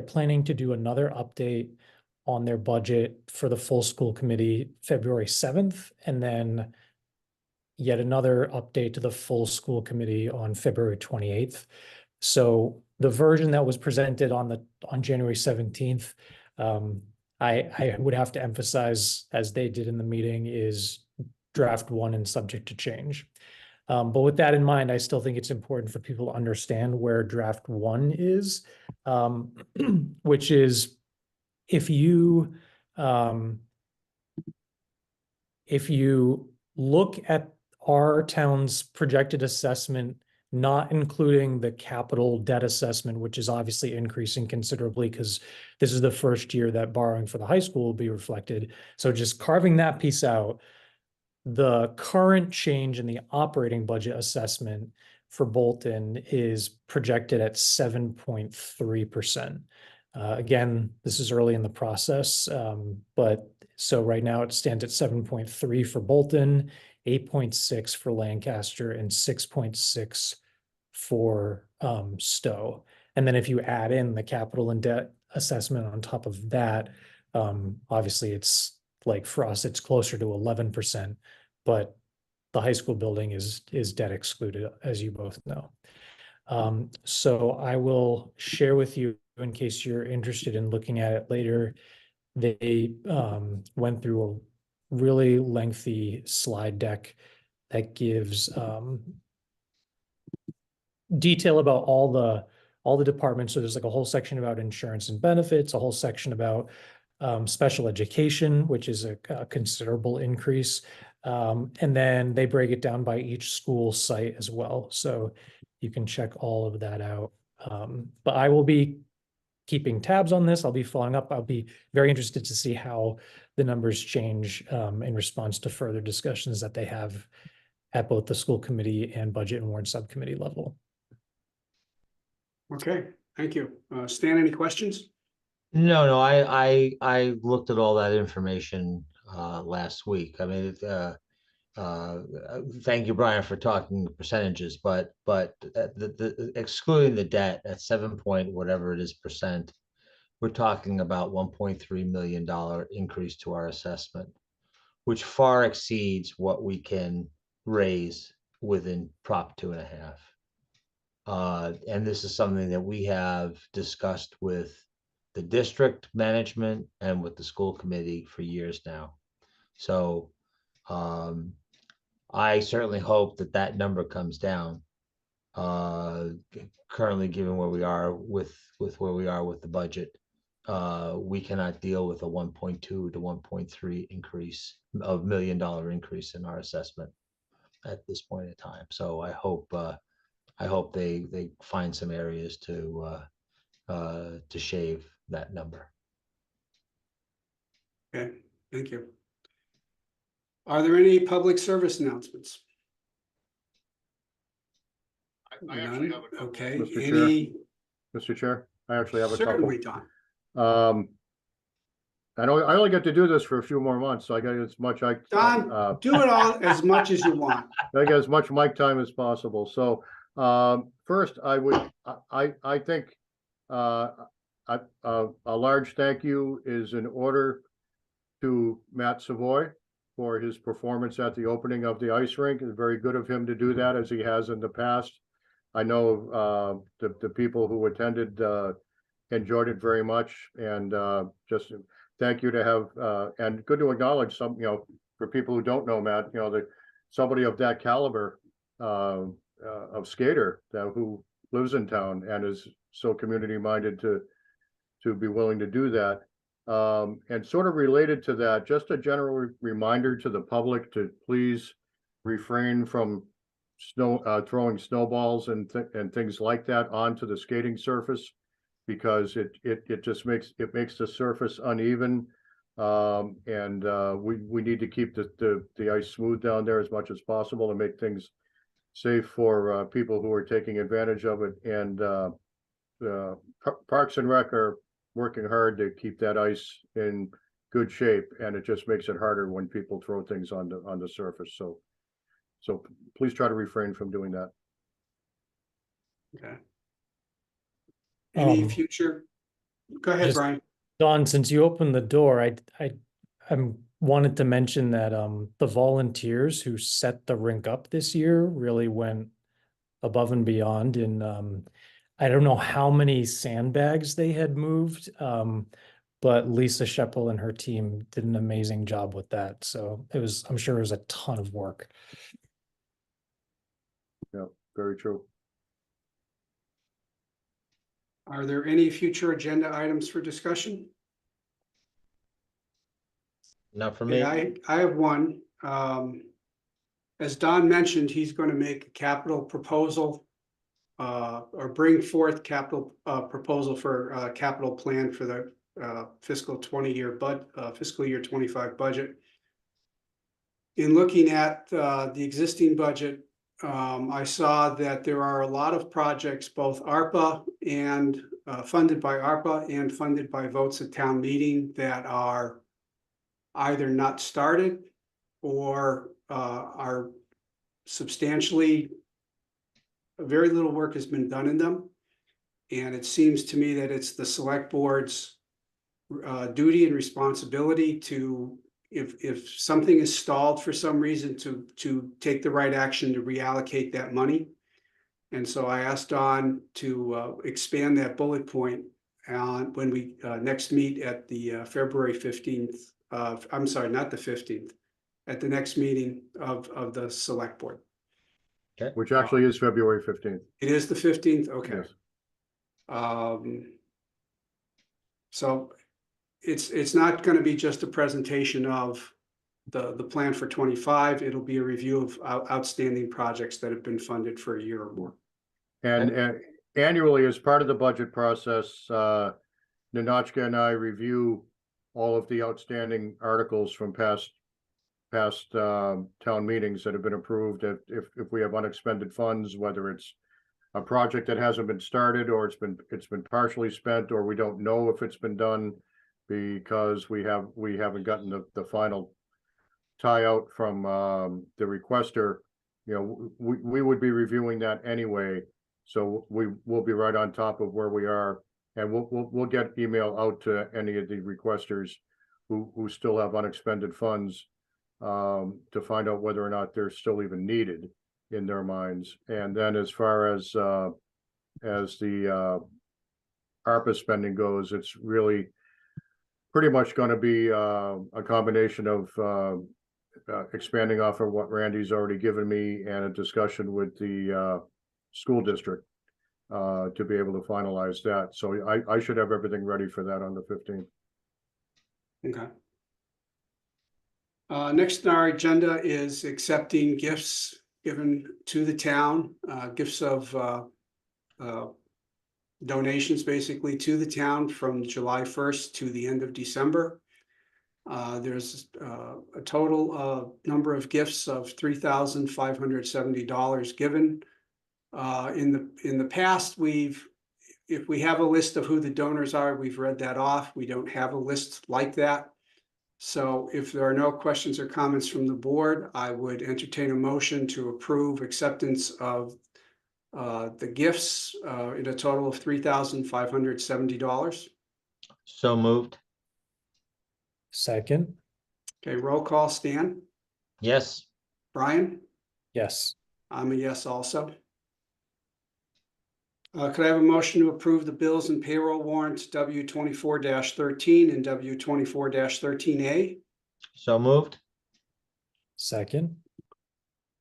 planning to do another update on their budget for the full school committee February 7th, and then yet another update to the full school committee on February 28th. So the version that was presented on January 17th I would have to emphasize, as they did in the meeting, is draft one and subject to change. But with that in mind, I still think it's important for people to understand where draft one is, which is if you look at our town's projected assessment, not including the capital debt assessment, which is obviously increasing considerably because this is the first year that borrowing for the high school will be reflected. So just carving that piece out, the current change in the operating budget assessment for Bolton is projected at 7.3%. Again, this is early in the process, but so right now it stands at 7.3 for Bolton, 8.6 for Lancaster, and 6.6 for Stowe. And then if you add in the capital and debt assessment on top of that, obviously it's like for us, it's closer to 11%, but the high school building is debt excluded, as you both know. So I will share with you, in case you're interested in looking at it later, they went through a really lengthy slide deck that gives detail about all the departments. So there's like a whole section about insurance and benefits, a whole section about special education, which is a considerable increase. And then they break it down by each school site as well. So you can check all of that out. But I will be keeping tabs on this. I'll be following up. I'll be very interested to see how the numbers change in response to further discussions that they have at both the school committee and budget and warrant subcommittee level. Okay, thank you. Stan, any questions? No, I looked at all that information last week. I mean, thank you, Brian, for talking percentages, but the excluding the debt at 7 point whatever it is percent, we're talking about $1.3 million increase to our assessment, which far exceeds what we can raise within Prop 2.5. And this is something that we have discussed with the district management and with the school committee for years now. So I certainly hope that that number comes down. Currently, given where we are with where we are with the budget, we cannot deal with a 1.2 to 1.3 increase of $1 million increase in our assessment at this point in time. So I hope they find some areas to shave that number. Okay, thank you. Are there any public service announcements? I actually None? have a couple. Okay, Mr. Chair. any? Mr. Chair, I actually have a couple. Certainly, Don. I only get to do this for a few more months, so I got as much Don, do it all as much as you want. I get as much mic time as possible. So first, I think a large thank you is in order to Matt Savoy for his performance at the opening of the ice rink. It's very good of him to do that, as he has in the past. I know the people who attended enjoyed it very much, and just thank you to have and good to acknowledge some, for people who don't know Matt, that somebody of that caliber of skater who lives in town and is so community minded to be willing to do that. And sort of related to that, just a general reminder to the public to please refrain from throwing snowballs and things like that onto the skating surface, because it just makes the surface uneven. And we need to keep the ice smooth down there as much as possible and make things safe for people who are taking advantage of it. And Parks and Rec are working hard to keep that ice in good shape, and it just makes it harder when people throw things on the surface. So please try to refrain from doing that. Okay. Any future? Go ahead, just- Brian. Don, since you opened the door, I wanted to mention that the volunteers who set the rink up this year really went above and beyond. And I don't know how many sandbags they had moved, but Lisa Sheppel and her team did an amazing job with that. So I'm sure it was a ton of work. Yeah, very true. Are there any future agenda items for discussion? Not for me. Yeah, I have one. As Don mentioned, he's going to make a capital proposal or bring forth capital proposal for capital plan for the fiscal 25 budget. In looking at the existing budget, I saw that there are a lot of projects, both ARPA and funded by ARPA and funded by votes at town meeting, that are either not started or are substantially, very little work has been done in them. And it seems to me that it's the select board's duty and responsibility to, if something is stalled for some reason, to take the right action to reallocate that money. And so I asked Don to expand that bullet point when we next meet at the February 15th. I'm sorry, not the 15th, at the next meeting of the select board. Which actually is February 15th. It is the 15th, okay. Yes. So it's not going to be just a presentation of the plan for 25. It'll be a review of outstanding projects that have been funded for a year or more. And annually, as part of the budget process, Ninotchka and I review all of the outstanding articles from past town meetings that have been approved. If we have unexpended funds, whether it's a project that hasn't been started, or it's been partially spent, or we don't know if it's been done because we haven't gotten the final tie out from the requester, you know, we would be reviewing that anyway. So we will be right on top of where we are, and we'll get email out to any of the requesters who still have unexpended funds to find out whether or not they're still even needed in their minds. And then as far as the ARPA spending goes, it's really pretty much going to be a combination of expanding off of what Randy's already given me and a discussion with the school district to be able to finalize that. So I should have everything ready for that on the 15th. Okay. Next on our agenda is accepting gifts given to the town, gifts of donations basically to the town from July 1st to the end of December. There's a total number of gifts of $3,570 given. In the past, if we have a list of who the donors are, we've read that off. We don't have a list like that. So if there are no questions or comments from the board, I would entertain a motion to approve acceptance of the gifts in a total of $3,570. So moved. Second. Okay, roll call. Stan? Yes. Brian? Yes. I'm a yes also. Could I have a motion to approve the bills and payroll warrants W24-13 and W24-13A? So moved. Second.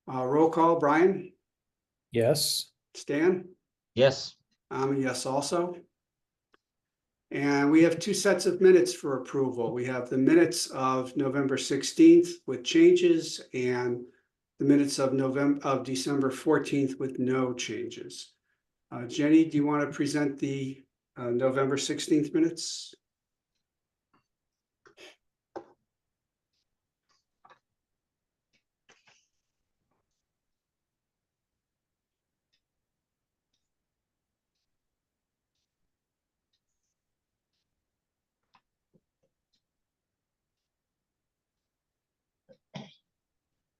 Roll call. Brian? Yes. Stan? Yes. I'm a yes also. And we have two sets of minutes for approval. We have the minutes of November 16th with changes and the minutes of December 14th with no changes. Jenny, do you want to present the November 16th minutes?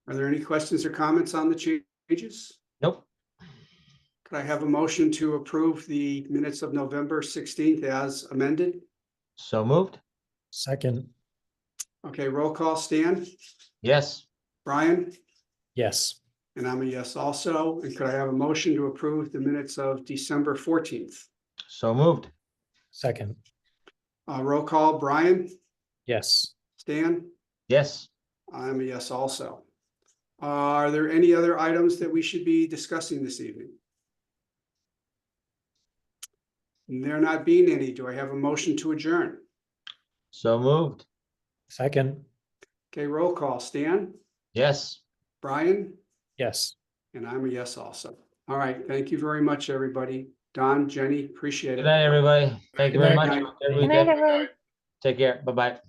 Are there any questions or comments on the changes? Nope. Could I have a motion to approve the minutes of November 16th as amended? So moved. Second. Okay, roll call. Stan? Yes. Brian? Yes. And I'm a yes also. And could I have a motion to approve the minutes of December 14th? So moved. Second. Roll call, Brian, Yes. Stan? Yes, I'm a yes also. Are there any other items that we should be discussing this evening? There not being any, do I have a motion to adjourn? so moved. Second. Okay, roll call, Stan, Yes. Brian, Yes. and I'm a yes also. All right, thank you very much, everybody. Don, Jenny, appreciate Good it. night, everybody. Thank you very Good much. night. Have a Good Good night, weekend. everyone. Take care. Bye-bye.